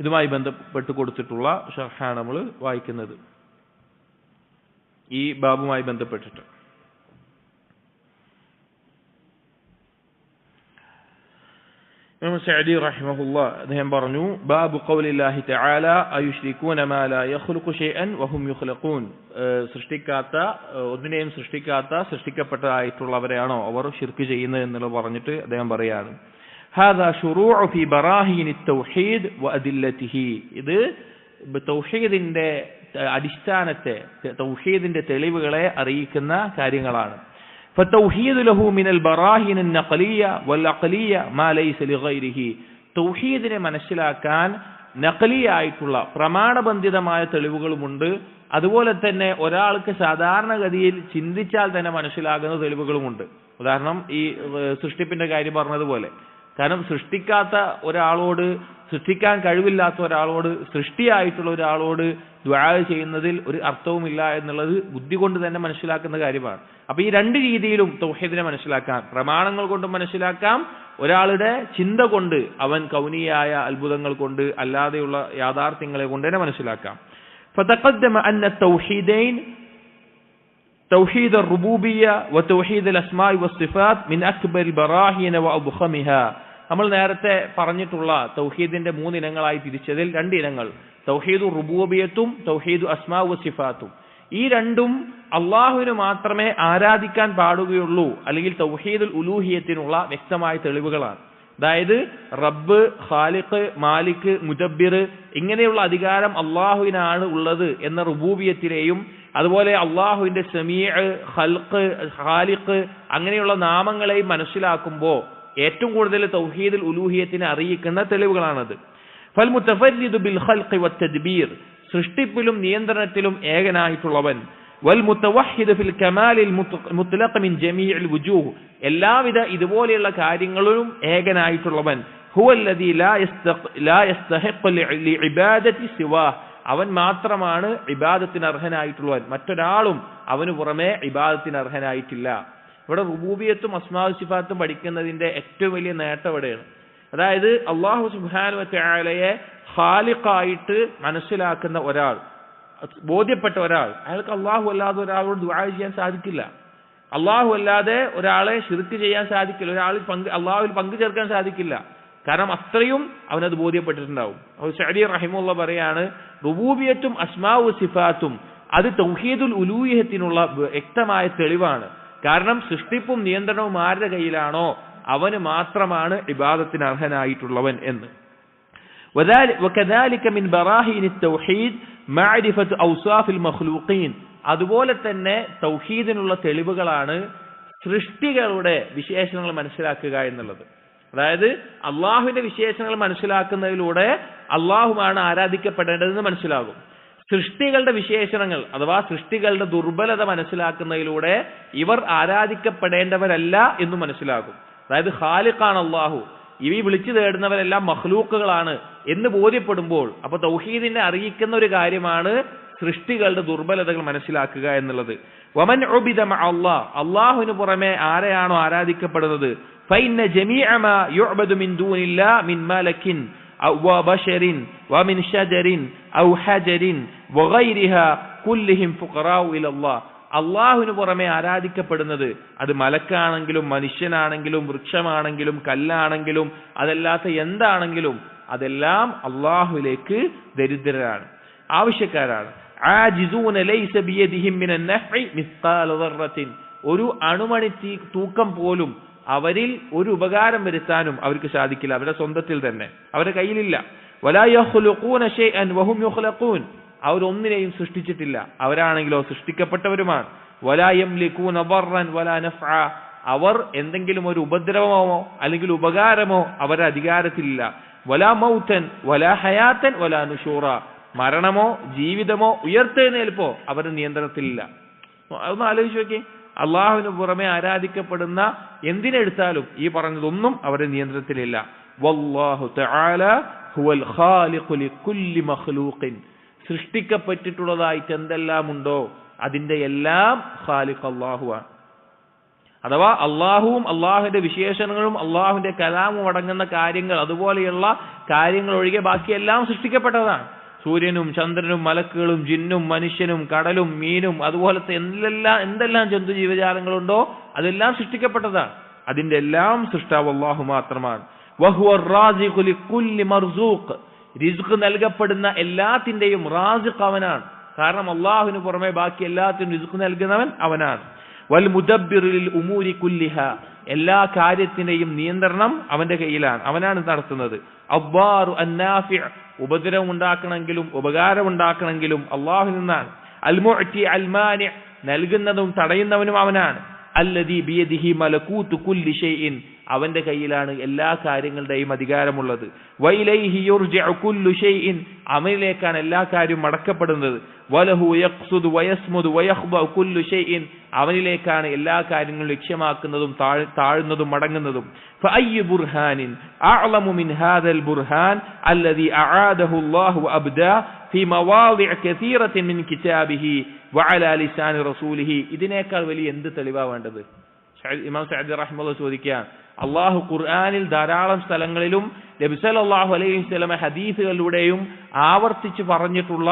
ഇതുമായി ബന്ധപ്പെട്ട് കൊടുത്തിട്ടുള്ള ഷർഹാണ് നമ്മൾ വായിക്കുന്നത്. ഈ ബാബുമായി ബന്ധപ്പെട്ടിട്ട് ഇമാം സഅദി റഹിമഹുല്ലാ അദ്ദേഹം പറഞ്ഞു, ബാബു ഖൗലില്ലാഹി തആല അയുശ്രികൂന മാ ലാ യഖ്ലുഖു ഷൈഅൻ വഹും യുഖ്ലഖൂൻ, സൃഷ്ടിക്കാത്ത ഒന്നിനെയും സൃഷ്ടിക്കപ്പെട്ടതായിട്ടുള്ളവരെയാണോ അവർ ശിർക്ക് ചെയ്യുന്നത് എന്നുള്ളത് പറഞ്ഞിട്ട് അദ്ദേഹം പറയാണ്, ഹാദാ ശുറൂഉ ഫീ ബറാഹിനി തൗഹീദ് വഅദില്ലതിഹി, ഇത് തൗഹീദിന്റെ അടിസ്ഥാനത്തെ, തൗഹീദിന്റെ തെളിവുകളെ അറിയിക്കുന്ന കാര്യങ്ങളാണ്. فالتوحيد له من البراهين النقلية والعقلية ما ليس لغيره, തൗഹീദിനെ മനസ്സിലാക്കാൻ നഖലിയായിട്ടുള്ള പ്രമാണബന്ധിതമായ തെളിവുകളുമുണ്ട്. അതുപോലെ തന്നെ ഒരാൾക്ക് സാധാരണഗതിയിൽ ചിന്തിച്ചാൽ തന്നെ മനസ്സിലാകുന്ന തെളിവുകളുമുണ്ട്. ഉദാഹരണം, ഈ സൃഷ്ടിപ്പിന്റെ കാര്യം പറഞ്ഞതുപോലെ, കാരണം സൃഷ്ടിക്കാത്ത ഒരാളോട്, സൃഷ്ടിക്കാൻ കഴിവില്ലാത്ത ഒരാളോട്, സൃഷ്ടിയായിട്ടുള്ള ഒരാളോട് ദുആ ചെയ്യുന്നതിൽ ഒരു അർത്ഥവുമില്ല എന്നുള്ളത് ബുദ്ധി കൊണ്ട് തന്നെ മനസ്സിലാക്കുന്ന കാര്യമാണ്. അപ്പൊ ഈ രണ്ട് രീതിയിലും തൗഹീദിനെ മനസ്സിലാക്കാം. പ്രമാണങ്ങൾ കൊണ്ട് മനസ്സിലാക്കാം, ഒരാളുടെ ചിന്ത കൊണ്ട്, അവൻ കൗനിയായ അത്ഭുതങ്ങൾ കൊണ്ട്, അല്ലാതെയുള്ള യാഥാർത്ഥ്യങ്ങളെ കൊണ്ട് തന്നെ മനസ്സിലാക്കാം. فتقدم أن التوحيدين توحيد الربوبية وتوحيد الأسماء والصفات من أكبر البراهين وأضخمها. നമ്മൾ നേരത്തെ പറഞ്ഞിട്ടുള്ള തൗഹീദിന്റെ 3 ഇനങ്ങളായി തിരിച്ചതിൽ 2 ഇനങ്ങൾ തൗഹീദു റുബൂബിയത്തും തൗഹീദു അസ്മാ വസിഫാത്തും. ഈ രണ്ടും അള്ളാഹുവിന് മാത്രമേ ആരാധിക്കാൻ പാടുകയുള്ളൂ, അല്ലെങ്കിൽ തൗഹീദുൽ ഉലൂഹിയത്തിനുള്ള വ്യക്തമായ തെളിവുകളാണ്. അതായത് റബ്ബ്, ഖാലിഖ്, മാലിക്, മുദബ്ബിർ ഇങ്ങനെയുള്ള അധികാരം അള്ളാഹുവിനാണ് ഉള്ളത് എന്ന റുബൂബിയത്തിലെയും, അതുപോലെ അള്ളാഹുവിന്റെ സമീഅ്, ഖൽഖ്, ഖാലിഖ് അങ്ങനെയുള്ള നാമങ്ങളെയും മനസ്സിലാക്കുമ്പോൾ ഏറ്റവും കൂടുതൽ തൗഹീദുൽ ഉലൂഹിയത്തിനെ അറിയിക്കുന്ന തെളിവുകളാണത്. ഫൽ മുതഫരിദു ബിൽ ഖൽഖി വത്തദ്ബീർ, സൃഷ്ടിപ്പിലും നിയന്ത്രണത്തിലും ഏകനായിട്ടുള്ളവൻ. വൽ മുതവഹിദ് ഫിൽ കമാലിൽ മുത്ലഖ മിൻ ജമീഇൽ വുജൂഹ്, എല്ലാവിധ ഇതുപോലെയുള്ള കാര്യങ്ങളിലും ഏകനായിട്ടുള്ളവൻ. ഹുവല്ലദീ ലാ യസ്തഹിഖു ലിഇബാദതി സിവാഹ്, അവൻ മാത്രമാണ് ഇബാദത്തിന് അർഹനായിട്ടുള്ളവൻ, മറ്റൊരാളും അവന് പുറമെ ഇബാദത്തിന് അർഹനായിട്ടില്ല. ഇവിടെ റുബൂബിയത്തും അസ്മാഉ സിഫാത്തും പഠിക്കുന്നതിന്റെ ഏറ്റവും വലിയ നേട്ടം എവിടെയാണ്? അതായത് അല്ലാഹു സുബ്ഹാനഹു വ തആലയെ ഖാലിഖായിട്ട് മനസ്സിലാക്കുന്ന ഒരാൾ, ബോധ്യപ്പെട്ട ഒരാൾ, അയാൾക്ക് അള്ളാഹു അല്ലാതെ ഒരാളോട് ദുആ ചെയ്യാൻ സാധിക്കില്ല. അള്ളാഹു അല്ലാതെ ഒരാളെ ശിർക്ക് ചെയ്യാൻ സാധിക്കില്ല, അള്ളാഹുവിൽ പങ്കു ചേർക്കാൻ സാധിക്കില്ല. കാരണം അത്രയും അവനത് ബോധ്യപ്പെട്ടിട്ടുണ്ടാവും. സഅദി റഹിമഹുല്ലാഹ് പറയാണ്, റുബൂബിയത്തും അസ്മാഉ സിഫാത്തും അത് തൗഹീദുൽ ഉലൂഹിയത്തിനുള്ള വ്യക്തമായ തെളിവാണ്. കാരണം സൃഷ്ടിപ്പും നിയന്ത്രണവും ആരുടെ കയ്യിലാണോ അവന് മാത്രമാണ് ഇബാദത്തിന് അർഹനായിട്ടുള്ളവൻ എന്ന്. وكذلك من براهين التوحيد معرفة أوصاف المخلوقين, അതുപോലെ തന്നെ തൗഹീദിനുള്ള തെളിവുകളാണ് സൃഷ്ടികളുടെ വിശേഷണങ്ങൾ മനസ്സിലാക്കുക എന്നുള്ളത്. അതായത് അള്ളാഹുവിന്റെ വിശേഷണങ്ങൾ മനസ്സിലാക്കുന്നതിലൂടെ അള്ളാഹുവാണ് ആരാധിക്കപ്പെടേണ്ടതെന്ന് മനസ്സിലാകും. സൃഷ്ടികളുടെ വിശേഷണങ്ങൾ അഥവാ സൃഷ്ടികളുടെ ദുർബലത മനസ്സിലാക്കുന്നതിലൂടെ ഇവർ ആരാധിക്കപ്പെടേണ്ടവരല്ല എന്ന് മനസ്സിലാകും. അതായത് ഖാലിഖാണ് അള്ളാഹു, ഇവ വിളിച്ചു തേടുന്നവരെല്ലാം മഖ്ലൂക്കുകളാണ് എന്ന് ബോധ്യപ്പെടുമ്പോൾ, അപ്പൊ തൗഹീദിനെ അറിയിക്കുന്ന ഒരു കാര്യമാണ് സൃഷ്ടികളുടെ ദുർബലതകൾ മനസ്സിലാക്കുക എന്നുള്ളത്. വമൻ ഉബിദ മഅ അല്ലാഹ്, അള്ളാഹുവിന് പുറമെ ആരെയാണോ ആരാധിക്കപ്പെടുന്നത്, ഫഇന്ന ജമീഅ മാ യുഅബദു മിൻ ദൂനില്ലാഹ് മിൻ മലകിൻ ഔ ബശരിൻ വമിൻ ശജരിൻ ഔ ഹജരിൻ വഗൈരിഹാ കുല്ലുഹിം ഫുഖറാഉ ഇലല്ലാഹ്, അള്ളാഹുവിന് പുറമെ ആരാധിക്കപ്പെടുന്നത് അത് മലക്കാണെങ്കിലും മനുഷ്യനാണെങ്കിലും വൃക്ഷമാണെങ്കിലും കല്ലാണെങ്കിലും അതല്ലാത്ത എന്താണെങ്കിലും അതെല്ലാം അള്ളാഹുവിലേക്ക് ദരിദ്രരാണ്, ആവശ്യക്കാരാണ്. ആജിസൂന ലൈസ ബിയദിഹിം മിനൻ നഫ്ഇ മിസ്ഖാല ദർറത്തിൻ, ഒരു അണുമണി തൂക്കം പോലും അവരിൽ ഒരു ഉപകാരം വരുത്താനും അവർക്ക് സാധിക്കില്ല, അവരുടെ സ്വന്തത്തിൽ തന്നെ, അവരുടെ കയ്യിലില്ല. വലാ യഖ്ലുഖൂന ശൈഅൻ വഹും യുഖ്ലഖൂൻ, അവരൊന്നിനെയും സൃഷ്ടിച്ചിട്ടില്ല, അവരാണെങ്കിലോ സൃഷ്ടിക്കപ്പെട്ടവരുമാണ്. വലാ യംലികൂന ദർറൻ വലാ നഫ്അ, അവർ എന്തെങ്കിലും ഒരു ഉപദ്രവമോ അല്ലെങ്കിൽ ഉപകാരമോ അവരുടെ അധികാരത്തിലില്ല. വലാ മൗതൻ വലാ ഹയാതൻ വലാ നുശൂറ, മരണമോ ജീവിതമോ ഉയർത്തെഴുന്നേൽപ്പോ അവരുടെ നിയന്ത്രണത്തിലില്ല. അതൊന്ന് ആലോചിച്ച് നോക്കി, അള്ളാഹുവിന് പുറമെ ആരാധിക്കപ്പെടുന്ന എന്തിനെടുത്താലും ഈ പറഞ്ഞതൊന്നും അവരുടെ നിയന്ത്രണത്തിലില്ല. വല്ലാഹു തആല ഹുവൽ ഖാലിഖു ലികുല്ലി മഖ്ലൂഖിൻ, സൃഷ്ടിക്കപ്പെട്ടിട്ടുള്ളതായിട്ട് എന്തെല്ലാം ഉണ്ടോ അതിന്റെ എല്ലാം ഖാലിഖ് അള്ളാഹുവാണ്. അഥവാ അള്ളാഹുവും അള്ളാഹുവിന്റെ വിശേഷണങ്ങളും അള്ളാഹുവിന്റെ കലാമും അടങ്ങുന്ന കാര്യങ്ങൾ, അതുപോലെയുള്ള കാര്യങ്ങൾ ഒഴികെ ബാക്കിയെല്ലാം സൃഷ്ടിക്കപ്പെട്ടതാണ്. സൂര്യനും ചന്ദ്രനും മലക്കുകളും ജിന്നും മനുഷ്യനും കടലും മീനും അതുപോലത്തെ എന്തെല്ലാം ജന്തു ജീവജാലങ്ങളുണ്ടോ അതെല്ലാം സൃഷ്ടിക്കപ്പെട്ടതാണ്. അതിന്റെ എല്ലാം സൃഷ്ടാവ് അള്ളാഹു മാത്രമാണ്. വഹുവർ റാസിഖു ലികുല്ലി മർസൂഖ്, റിസ്ക് നൽകപ്പെടുന്ന എല്ലാത്തിന്റെയും റാസിഖ് അവനാണ്. കാരണം അള്ളാഹുവിന് പുറമെ ബാക്കി എല്ലാത്തിനും റിസ്ക് നൽകുന്നവൻ അവനാണ്. വൽ മുദബ്ബിറു ലിൽ ഉമൂരി കുല്ലിഹാ, എല്ലാ കാര്യത്തിന്റെയും നിയന്ത്രണം അവന്റെ കയ്യിലാണ്, അവനാണ് നടത്തുന്നത്. അബ്ബാറു അന്നാഫിഅ്, ഉപദ്രവം ഉണ്ടാക്കണമെങ്കിലും ഉപകാരം ഉണ്ടാക്കണമെങ്കിലും അള്ളാഹുവിൽ നിന്നാണ്. അൽ മുഅ്തി അൽ മാനി, നൽകുന്നതും തടയുന്നവനും അവനാണ്. അല്ലദീ ബിയദിഹി മലകൂതു കുല്ലി ഷൈഇൻ, അവന്റെ കയ്യിലാണ് എല്ലാ കാര്യങ്ങളുടെയും അധികാരമുള്ളത്. വഇലൈഹി യുർജഉ കുല്ലു ഷൈഇൻ, അവനിലേക്കാണ് എല്ലാ കാര്യവും മടക്കപ്പെടുന്നത്. വലഹു യഖ്സുദു വയസ്മുദു വയഖ്ബഉ കുല്ലു ഷൈഇൻ, അവനിലേക്കാണ് എല്ലാ കാര്യങ്ങളും ലക്ഷ്യമാക്കുന്നതും താഴുന്നതും മടങ്ങുന്നതും. ഫഅയ്യു ബുർഹാനിൻ അഅലമു മിൻ ഹാദൽ ബുർഹാൻ അല്ലദീ അആദഹു അല്ലാഹു വഅബ്ദാ ഫീ മവാദിഅ കസീറത്തിൻ മിൻ കിതാബിഹി വഅലാ ലിസാനി റസൂലിഹി. ഇതിനേക്കാൾ വലിയ എന്ത് തെളിവാ വേണ്ടത്? ഇമാം സഅദി റഹിമഹുല്ലാഹ് ചോദിക്കുകയാണ്, അള്ളാഹു ഖുർആനിൽ ധാരാളം സ്ഥലങ്ങളിലും നബി സല്ലല്ലാഹു അലൈഹി വസല്ലം ഹദീസുകളിലൂടെയും ആവർത്തിച്ച് പറഞ്ഞിട്ടുള്ള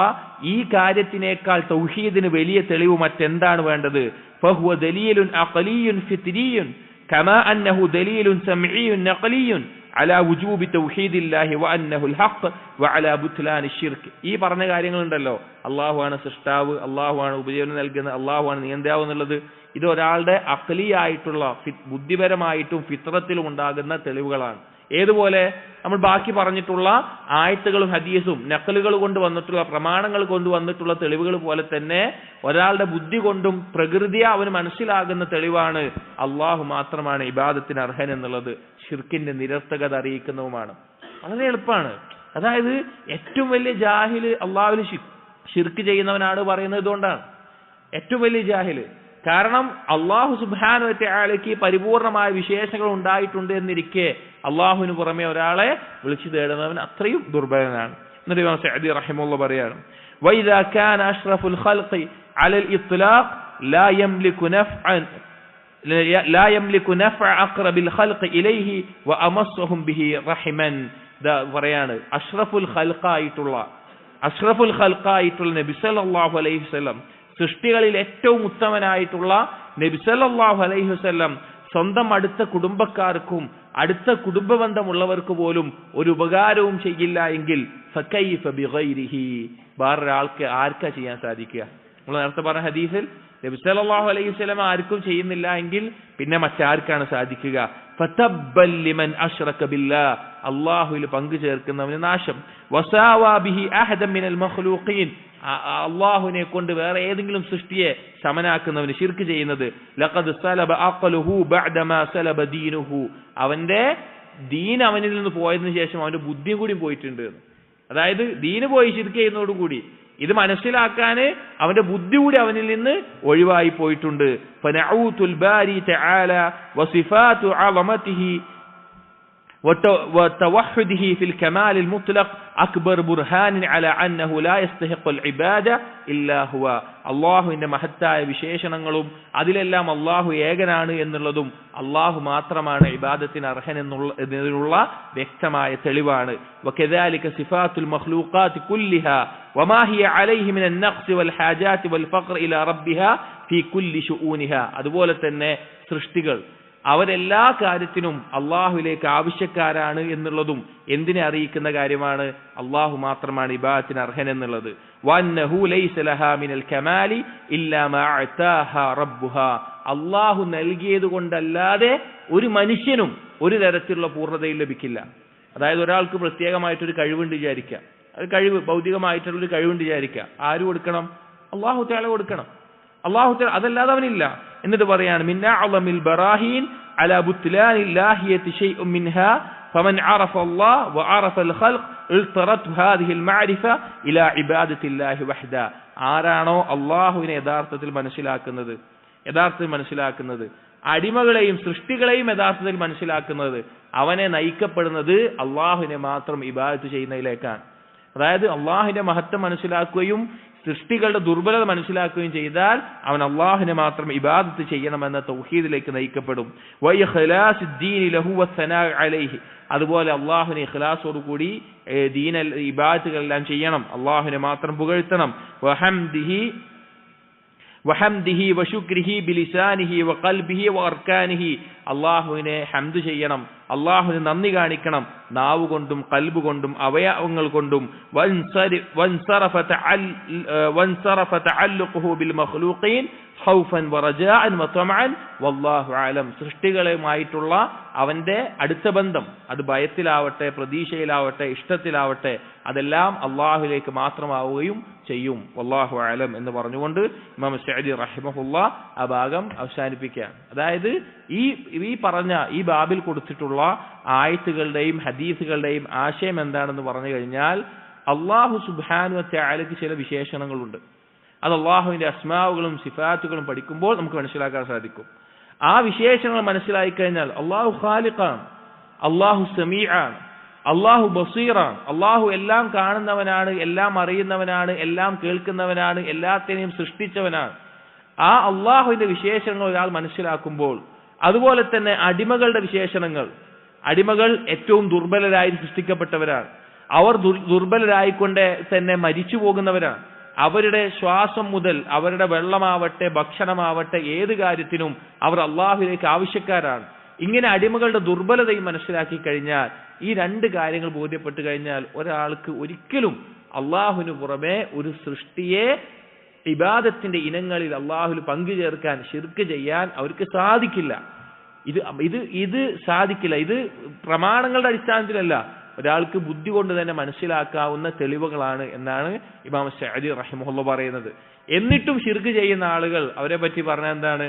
ഈ കാര്യത്തിനേക്കാൾ തൗഹീദിന് വലിയ തെളിവ് മറ്റെന്താണ് വേണ്ടത്? ഫഹുവ ദലീലുൻ അഖലിയുൻ ഫിത്രിയുൻ കമാ അന്നഹു ദലീലുൻ സമഈയുൻ നഖലിയുൻ അലാ വുജൂബി തൗഹീദില്ലാഹി വഅന്നഹുൽ ഹഖ് വഅലാ ബുത്ലാനി ശിർക്ക്. ഈ പറഞ്ഞ കാര്യങ്ങളുണ്ടല്ലോ, അള്ളാഹുവാണ് സൃഷ്ടാവ്, അള്ളാഹുവാണ് ഉപജീവനം നൽകുന്നത്, അള്ളാഹുവാണ് നിയന്താവ് എന്നുള്ളത്, ഇത് ഒരാളുടെ അഖ്ലിയായിട്ടുള്ള ബുദ്ധിപരമായിട്ടും ഫിത്രത്തിലും ഉണ്ടാകുന്ന തെളിവുകളാണ്. ഏതുപോലെ നമ്മൾ ബാക്കി പറഞ്ഞിട്ടുള്ള ആയത്തുകളും ഹദീസും നഖലുകൾ കൊണ്ട് വന്നിട്ടുള്ള പ്രമാണങ്ങൾ കൊണ്ട് വന്നിട്ടുള്ള തെളിവുകൾ പോലെ തന്നെ ഒരാളുടെ ബുദ്ധി കൊണ്ടും പ്രകൃതിയെ അവന് മനസ്സിലാകുന്ന തെളിവാണ് അള്ളാഹു മാത്രമാണ് ഇബാദത്തിന് അർഹൻ എന്നുള്ളത്. ശിർക്കിന്റെ നിരർത്ഥകത അറിയിക്കുന്നതുമാണ്. വളരെ എളുപ്പമാണ്. അതായത് ഏറ്റവും വലിയ ജാഹില് അള്ളാഹുവിൽ ശിർക്ക് ചെയ്യുന്നവനാണ് പറയുന്നത് കൊണ്ടാണ് ഏറ്റവും വലിയ ജാഹില്. കാരണം അള്ളാഹു സുബ്ഹാനഹു വ തആലയ്ക്ക് പരിപൂർണമായ വിശേഷങ്ങൾ ഉണ്ടായിട്ടുണ്ട് എന്നിരിക്കെ അള്ളാഹുവിന് പുറമെ ഒരാളെ വിളിച്ചു തേടുന്നവൻ അത്രയും ദുർബലനാണ്. എന്നിട്ട് ഇമാം സഅദി റഹിമഹുല്ലാഹ് പറയാണ്, വഇദാ കാന അഷ്റഫുൽ ഖൽഖി അലൽ ഇത്ലാഖ് ലാ യംലികു നഫ്അ അഖ്റബിൽ ഖൽഖി ഇലൈഹി വഅമസ്സുഹും ബിഹി റഹിമൻ. പറയാണ് അഷ്റഫുൽ ഖൽഖായിട്ടുള്ള നബി സല്ലല്ലാഹു അലൈഹി വസല്ലം, സൃഷ്ടികളിൽ ഏറ്റവും ഉത്തമനായിട്ടുള്ള നബി സല്ലല്ലാഹു അലൈഹി വസല്ലം സ്വന്തം അടുത്ത കുടുംബക്കാർക്കും അടുത്ത കുടുംബ ബന്ധമുള്ളവർക്ക് പോലും ഒരു ഉപകാരവും ചെയ്യില്ല എങ്കിൽ ഫകൈഫ ബിഗൈരിഹി, വേറൊരാൾക്ക് ആർക്കാ ചെയ്യാൻ സാധിക്കുക? നമ്മൾ നേരത്തെ പറഞ്ഞ ഹദീസിൽ നബി സല്ലല്ലാഹു അലൈഹി വസല്ലം ആർക്കും ചെയ്യുന്നില്ല എങ്കിൽ പിന്നെ മറ്റാർക്കാണ് സാധിക്കുക? ഫതബ്ബൽ ലിമൻ അശ്റക ബില്ലാഹ്, അല്ലാഹുവിൽ പങ്കു ചേർക്കുന്നവന് നാശം. വസാവാ ബിഹി അഹദൻ മിനൽ മഖ്ലൂഖീൻ, അള്ളാഹുവിനെ കൊണ്ട് വേറെ ഏതെങ്കിലും സൃഷ്ടിയെ സമനാക്കുന്നവന് ശിർക്ക് ചെയ്യുന്നത്. ലഖദ് സലബ അഖലുഹു ബഅദമാ സലബ ദീനുഹു, അവന്റെ ദീൻ അവനിൽ നിന്ന് പോയതിനു ശേഷം അവന്റെ ബുദ്ധി കൂടി പോയിട്ടുണ്ട്. അതായത് ദീന് പോയി ശിർക്ക് ചെയ്യുന്നതോടുകൂടി ഇത് മനസ്സിലാക്കാൻ അവന്റെ ബുദ്ധി കൂടി അവനിൽ നിന്ന് ഒഴിവായി പോയിട്ടുണ്ട്. ഫനഊതുൽ ബാരി തആല വസിഫാതു അളമതിഹി وتوحده في الكمال المطلق أكبر برهان على أنه لا يستحق العبادة إلا هو. അള്ളാഹുവിന്റെ മഹത്തായ വിശേഷണങ്ങളും അതിലെല്ലാം അള്ളാഹു ഏകനാണ് എന്നുള്ളതും അള്ളാഹു മാത്രമാണ് ഇബാദത്തിന് അർഹൻ എന്നതിനുള്ള വ്യക്തമായ തെളിവാണ്. وكذلك صفات المخلوقات كلها وما هي عليه من النقص والحاجات والفقر إلى ربها في كل شؤونها. അതുപോലെ തന്നെ സൃഷ്ടികൾ അവരെല്ലാ കാര്യത്തിനും അള്ളാഹുവിലേക്ക് ആവശ്യക്കാരാണ് എന്നുള്ളതും എന്തിനെ അറിയിക്കുന്ന കാര്യമാണ്? അള്ളാഹു മാത്രമാണ് ഇബാദത്തിന് അർഹൻ എന്നുള്ളത്. വന്നഹു ലൈസ ലഹാ മിനൽ കമാലി ഇല്ലാ മാ അതാഹാ റബ്ബുഹാ, അള്ളാഹു നൽകിയത് കൊണ്ടല്ലാതെ ഒരു മനുഷ്യനും ഒരു തരത്തിലുള്ള പൂർണ്ണതയും ലഭിക്കില്ല. അതായത് ഒരാൾക്ക് പ്രത്യേകമായിട്ടൊരു കഴിവുണ്ട് വിചാരിക്കാം, അത് കഴിവ് ഭൗതികമായിട്ടുള്ളൊരു കഴിവുണ്ട് വിചാരിക്കാം. ആര് കൊടുക്കണം? അള്ളാഹു തആല കൊടുക്കണം. അള്ളാഹു തആല അതല്ലാതെ അവനില്ല. എന്നിട്ട് പറയാണ് മിൻ അഅ്ളമിൽ ബറാഹീൻ അലാ ബുത്ലാനില്ലാഹിയതി ശൈഉൻ മിൻഹാ ഫമൻ അറഫ അല്ലാഹ് വഅറഫ അൽ ഖൽഖ് ഇൽതറത് ഹാദിഹിൽ മഅരിഫ ഇലാ ഇബാദത്തില്ലാഹി വഹ്ദ. ആരാണോ അള്ളാഹുവിനെ യഥാർത്ഥത്തിൽ മനസ്സിലാക്കുന്നത് അടിമകളെയും സൃഷ്ടികളെയും യഥാർത്ഥത്തിൽ മനസ്സിലാക്കുന്നത്, അവനെ നയിക്കപ്പെടുന്നത് അള്ളാഹുവിനെ മാത്രം ഇബാദത്ത് ചെയ്യുന്നതിലേക്കാണ്. അതായത് അള്ളാഹുവിന്റെ മഹത്വം മനസ്സിലാക്കുകയും സൃഷ്ടികളുടെ ദുർബലത മനസ്സിലാക്കുകയും ചെയ്താൽ അവൻ അള്ളാഹുവിനെ മാത്രം ഇബാദത്ത് ചെയ്യണമെന്ന തൗഹീദിലേക്ക് നയിക്കപ്പെടും. അതുപോലെ അള്ളാഹുവിനെ ഇഖ്ലാസോടുകൂടി ഇബാദത്തുകളെല്ലാം ചെയ്യണം, അള്ളാഹുവിനെ മാത്രം പുകഴ്ത്തണം. വഹംദിഹി വശുക്രിഹി ബിലിസാനിഹി വഖൽബിഹി വഅർകാനിഹി, അള്ളാഹുവിനെ ഹംദ് ചെയ്യണം, അള്ളാഹുവിന് നന്ദി കാണിക്കണം, നാവ് കൊണ്ടും കൽബ് കൊണ്ടും അവയവങ്ങൾ കൊണ്ടും. വൻസറഫ തഅല്ലുഖുഹു ബിൽ മഖ്ലൂഖീൻ ഖൗഫൻ വറജാഅൻ വതമഅൻ വല്ലാഹു അലം. സൃഷ്ടികളുമായിട്ടുള്ള അവന്റെ അടുത്ത ബന്ധം, അത് ഭയത്തിലാവട്ടെ, പ്രതീക്ഷയിലാവട്ടെ, ഇഷ്ടത്തിലാവട്ടെ, അതെല്ലാം അള്ളാഹുവിലേക്ക് മാത്രമാവുകയും ചെയ്യും. വല്ലാഹു അലം എന്ന് പറഞ്ഞുകൊണ്ട് ഇമാം സഅദി റഹിമഹുല്ലാ ആ ഭാഗം അവസാനിപ്പിക്കുകയാണ്. അതായത് ഈ പറഞ്ഞ ഈ ബാബിൽ കൊടുത്തിട്ടുള്ള ആയത്തുകളുടെയും ഹദീസുകളുടെയും ആശയം എന്താണെന്ന് പറഞ്ഞു കഴിഞ്ഞാൽ, അള്ളാഹു സുബ്ഹാനഹു വ തആലയ്ക്ക് ചില വിശേഷണങ്ങളുണ്ട്. അത് അള്ളാഹുവിന്റെ അസ്മാവുകളും സിഫാത്തുകളും പഠിക്കുമ്പോൾ നമുക്ക് മനസ്സിലാക്കാൻ സാധിക്കും. ആ വിശേഷണങ്ങൾ മനസ്സിലാക്കി കഴിഞ്ഞാൽ അള്ളാഹു ഖാലിഖാണ്, അള്ളാഹു സമീആണ്, അള്ളാഹു ബസീറാണ്. അള്ളാഹു എല്ലാം കാണുന്നവനാണ്, എല്ലാം അറിയുന്നവനാണ്, എല്ലാം കേൾക്കുന്നവനാണ്, എല്ലാത്തിനെയും സൃഷ്ടിച്ചവനാണ്. ആ അള്ളാഹുവിന്റെ വിശേഷണങ്ങൾ ഒരാൾ മനസ്സിലാക്കുമ്പോൾ, അതുപോലെ തന്നെ അടിമകളുടെ വിശേഷണങ്ങൾ, അടിമകൾ ഏറ്റവും ദുർബലരായി സൃഷ്ടിക്കപ്പെട്ടവരാണ്. അവർ ദുർബലരായിക്കൊണ്ട് തന്നെ മരിച്ചു പോകുന്നവരാണ്. അവരുടെ ശ്വാസം മുതൽ അവരുടെ വെള്ളമാവട്ടെ, ഭക്ഷണമാവട്ടെ, ഏത് കാര്യത്തിനും അവർ അള്ളാഹുവിലേക്ക് ആവശ്യക്കാരാണ്. ഇങ്ങനെ അടിമകളുടെ ദുർബലതയും മനസ്സിലാക്കി കഴിഞ്ഞാൽ, ഈ രണ്ട് കാര്യങ്ങൾ ബോധ്യപ്പെട്ടു കഴിഞ്ഞാൽ, ഒരാൾക്ക് ഒരിക്കലും അള്ളാഹുവിന് പുറമെ ഒരു സൃഷ്ടിയെ ഇബാദത്തിന്റെ ഇനങ്ങളിൽ അള്ളാഹുവിൽ പങ്കുചേർക്കാൻ, ശിർക്ക് ചെയ്യാൻ അവർക്ക് സാധിക്കില്ല. ഇത് സാധിക്കില്ല. ഇത് പ്രമാണങ്ങളുടെ അടിസ്ഥാനത്തിലല്ല, ഒരാൾക്ക് ബുദ്ധി കൊണ്ട് തന്നെ മനസ്സിലാക്കാവുന്ന തെളിവുകളാണ് എന്നാണ് ഇമാം സഅദി റഹിമഹുല്ലാഹ് പറയുന്നത്. എന്നിട്ടും ശിർക്ക് ചെയ്യുന്ന ആളുകൾ, അവരെ പറ്റി പറഞ്ഞാൽ എന്താണ്?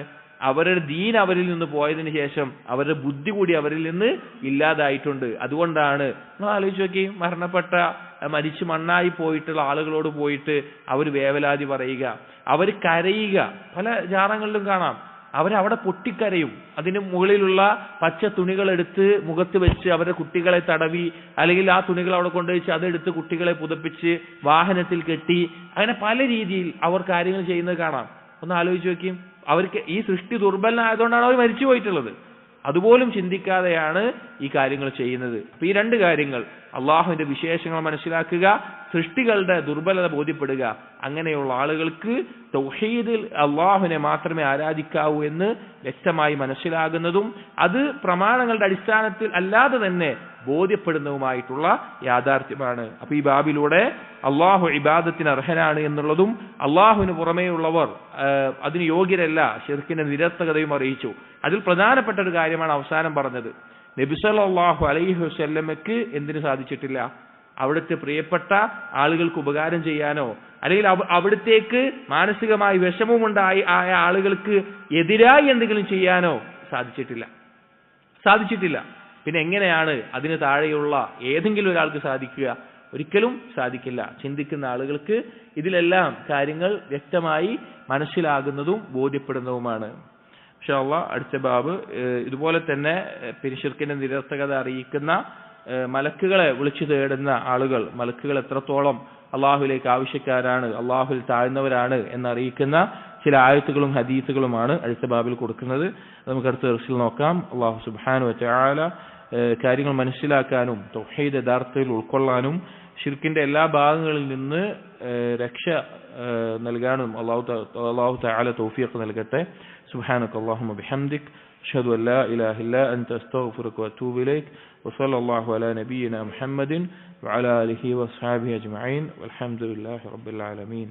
അവരുടെ ദീൻ അവരിൽ നിന്ന് പോയതിനു ശേഷം അവരുടെ ബുദ്ധി കൂടി അവരിൽ നിന്ന് ഇല്ലാതായിട്ടുണ്ട്. അതുകൊണ്ടാണ് നിങ്ങൾ ആലോചിച്ച് നോക്കി, മരണപ്പെട്ട മരിച്ചു മണ്ണായി പോയിട്ടുള്ള ആളുകളോട് പോയിട്ട് അവർ വേവലാതി പറയുക, അവർ കരയുക. പല ജാറങ്ങളിലും കാണാം, അവരവിടെ പൊട്ടിക്കരയും. അതിന് മുകളിലുള്ള പച്ച തുണികളെടുത്ത് മുഖത്ത് വെച്ച് അവരുടെ കുട്ടികളെ തടവി, അല്ലെങ്കിൽ ആ തുണികൾ അവിടെ കൊണ്ടുവച്ച് അതെടുത്ത് കുട്ടികളെ പുതപ്പിച്ച് വാഹനത്തിൽ കെട്ടി, അങ്ങനെ പല രീതിയിൽ അവർ കാര്യങ്ങൾ ചെയ്യുന്നത് കാണാം. ഒന്ന് ആലോചിച്ച് നോക്കിയും, അവർക്ക് ഈ സൃഷ്ടി ദുർബലനായതുകൊണ്ടാണ് അവർ മരിച്ചു പോയിട്ടുള്ളത്. അതുപോലും ചിന്തിക്കാതെയാണ് ഈ കാര്യങ്ങൾ ചെയ്യുന്നത്. അപ്പൊ ഈ രണ്ട് കാര്യങ്ങൾ, അള്ളാഹുവിന്റെ വിശേഷങ്ങൾ മനസ്സിലാക്കുക, സൃഷ്ടികളുടെ ദുർബലത ബോധ്യപ്പെടുക, അങ്ങനെയുള്ള ആളുകൾക്ക് തൗഹീദിൽ അള്ളാഹുവിനെ മാത്രമേ ആരാധിക്കാവൂ എന്ന് വ്യക്തമായി മനസ്സിലാകുന്നതും അത് പ്രമാണങ്ങളുടെ അടിസ്ഥാനത്തിൽ അല്ലാതെ തന്നെ ബോധ്യപ്പെടുന്നതുമായിട്ടുള്ള യാഥാർത്ഥ്യമാണ്. അപ്പൊ ഈ ബാബിലൂടെ അള്ളാഹു ഇബാദത്തിന് അർഹനാണ് എന്നുള്ളതും അള്ളാഹുവിന് പുറമേയുള്ളവർ അതിന് യോഗ്യരല്ല, ശിർക്കിന്റെ നിരർത്ഥകതയും അറിയിച്ചു. അതിൽ പ്രധാനപ്പെട്ട ഒരു കാര്യമാണ് അവസാനം പറഞ്ഞത്. നബി സല്ലല്ലാഹു അലൈഹി വസല്ലമയ്ക്ക് എന്തിനു സാധിച്ചിട്ടില്ല? അവിടുത്തെ പ്രിയപ്പെട്ട ആളുകൾക്ക് ഉപകാരം ചെയ്യാനോ, അല്ലെങ്കിൽ അവിടത്തേക്ക് മാനസികമായി വിഷമമുണ്ടായ ആളുകൾക്ക് എതിരായി എന്തെങ്കിലും ചെയ്യാനോ സാധിച്ചിട്ടില്ല. പിന്നെ എങ്ങനെയാണ് അതിന് താഴെയുള്ള ഏതെങ്കിലും ഒരാൾക്ക് സാധിക്കുക? ഒരിക്കലും സാധിക്കില്ല. ചിന്തിക്കുന്ന ആളുകൾക്ക് ഇതിലെല്ലാം കാര്യങ്ങൾ വ്യക്തമായി മനസ്സിലാകുന്നതും ബോധ്യപ്പെടുന്നതുമാണ്. ഇൻഷാ അല്ലാഹ് അടുത്ത ബാബ് ഇതുപോലെ തന്നെ ശിർക്കിന്റെ നിരർത്ഥകത അറിയിക്കുന്ന മലക്കുകളെ വിളിച്ചു തേടുന്ന ആളുകൾ, മലക്കുകൾ എത്രത്തോളം അള്ളാഹുവിലേക്ക് ആവശ്യക്കാരാണ്, അള്ളാഹുവിൽ താഴ്ന്നവരാണ് എന്നറിയിക്കുന്ന ചില ആയത്തുകളും ഹദീസുകളുമാണ് അടുത്ത ബാബിൽ കൊടുക്കുന്നത്. നമുക്ക് അടുത്ത ദർസിൽ നോക്കാം. അള്ളാഹു സുബ്ഹാനഹു വ തആല കാര്യങ്ങൾ മനസ്സിലാക്കാനും തൗഹീദ് യഥാർത്ഥത്തിൽ ഉൾക്കൊള്ളാനും ശിർക്കിന്റെ എല്ലാ ഭാഗങ്ങളിൽ നിന്ന് രക്ഷ നൽകാനും അള്ളാഹു തആല തൗഫീഖ് നൽകട്ടെ. സുബ്ഹാനക അല്ലാഹുമ്മ ബിഹംദിക് അഷ്ഹദു അൻ ലാ ഇലാഹ ഇല്ലാ അൻത അസ്തഗ്ഫിറുക വഅതൂബു ഇലൈക് വസല്ലല്ലാഹു അലാ നബിയിന മുഹമ്മദിൻ വഅലാ ആലിഹി വഅസ്ഹാബിഹി അജ്മഈൻ വൽഹംദുലില്ലാഹി റബ്ബിൽ ആലമീൻ.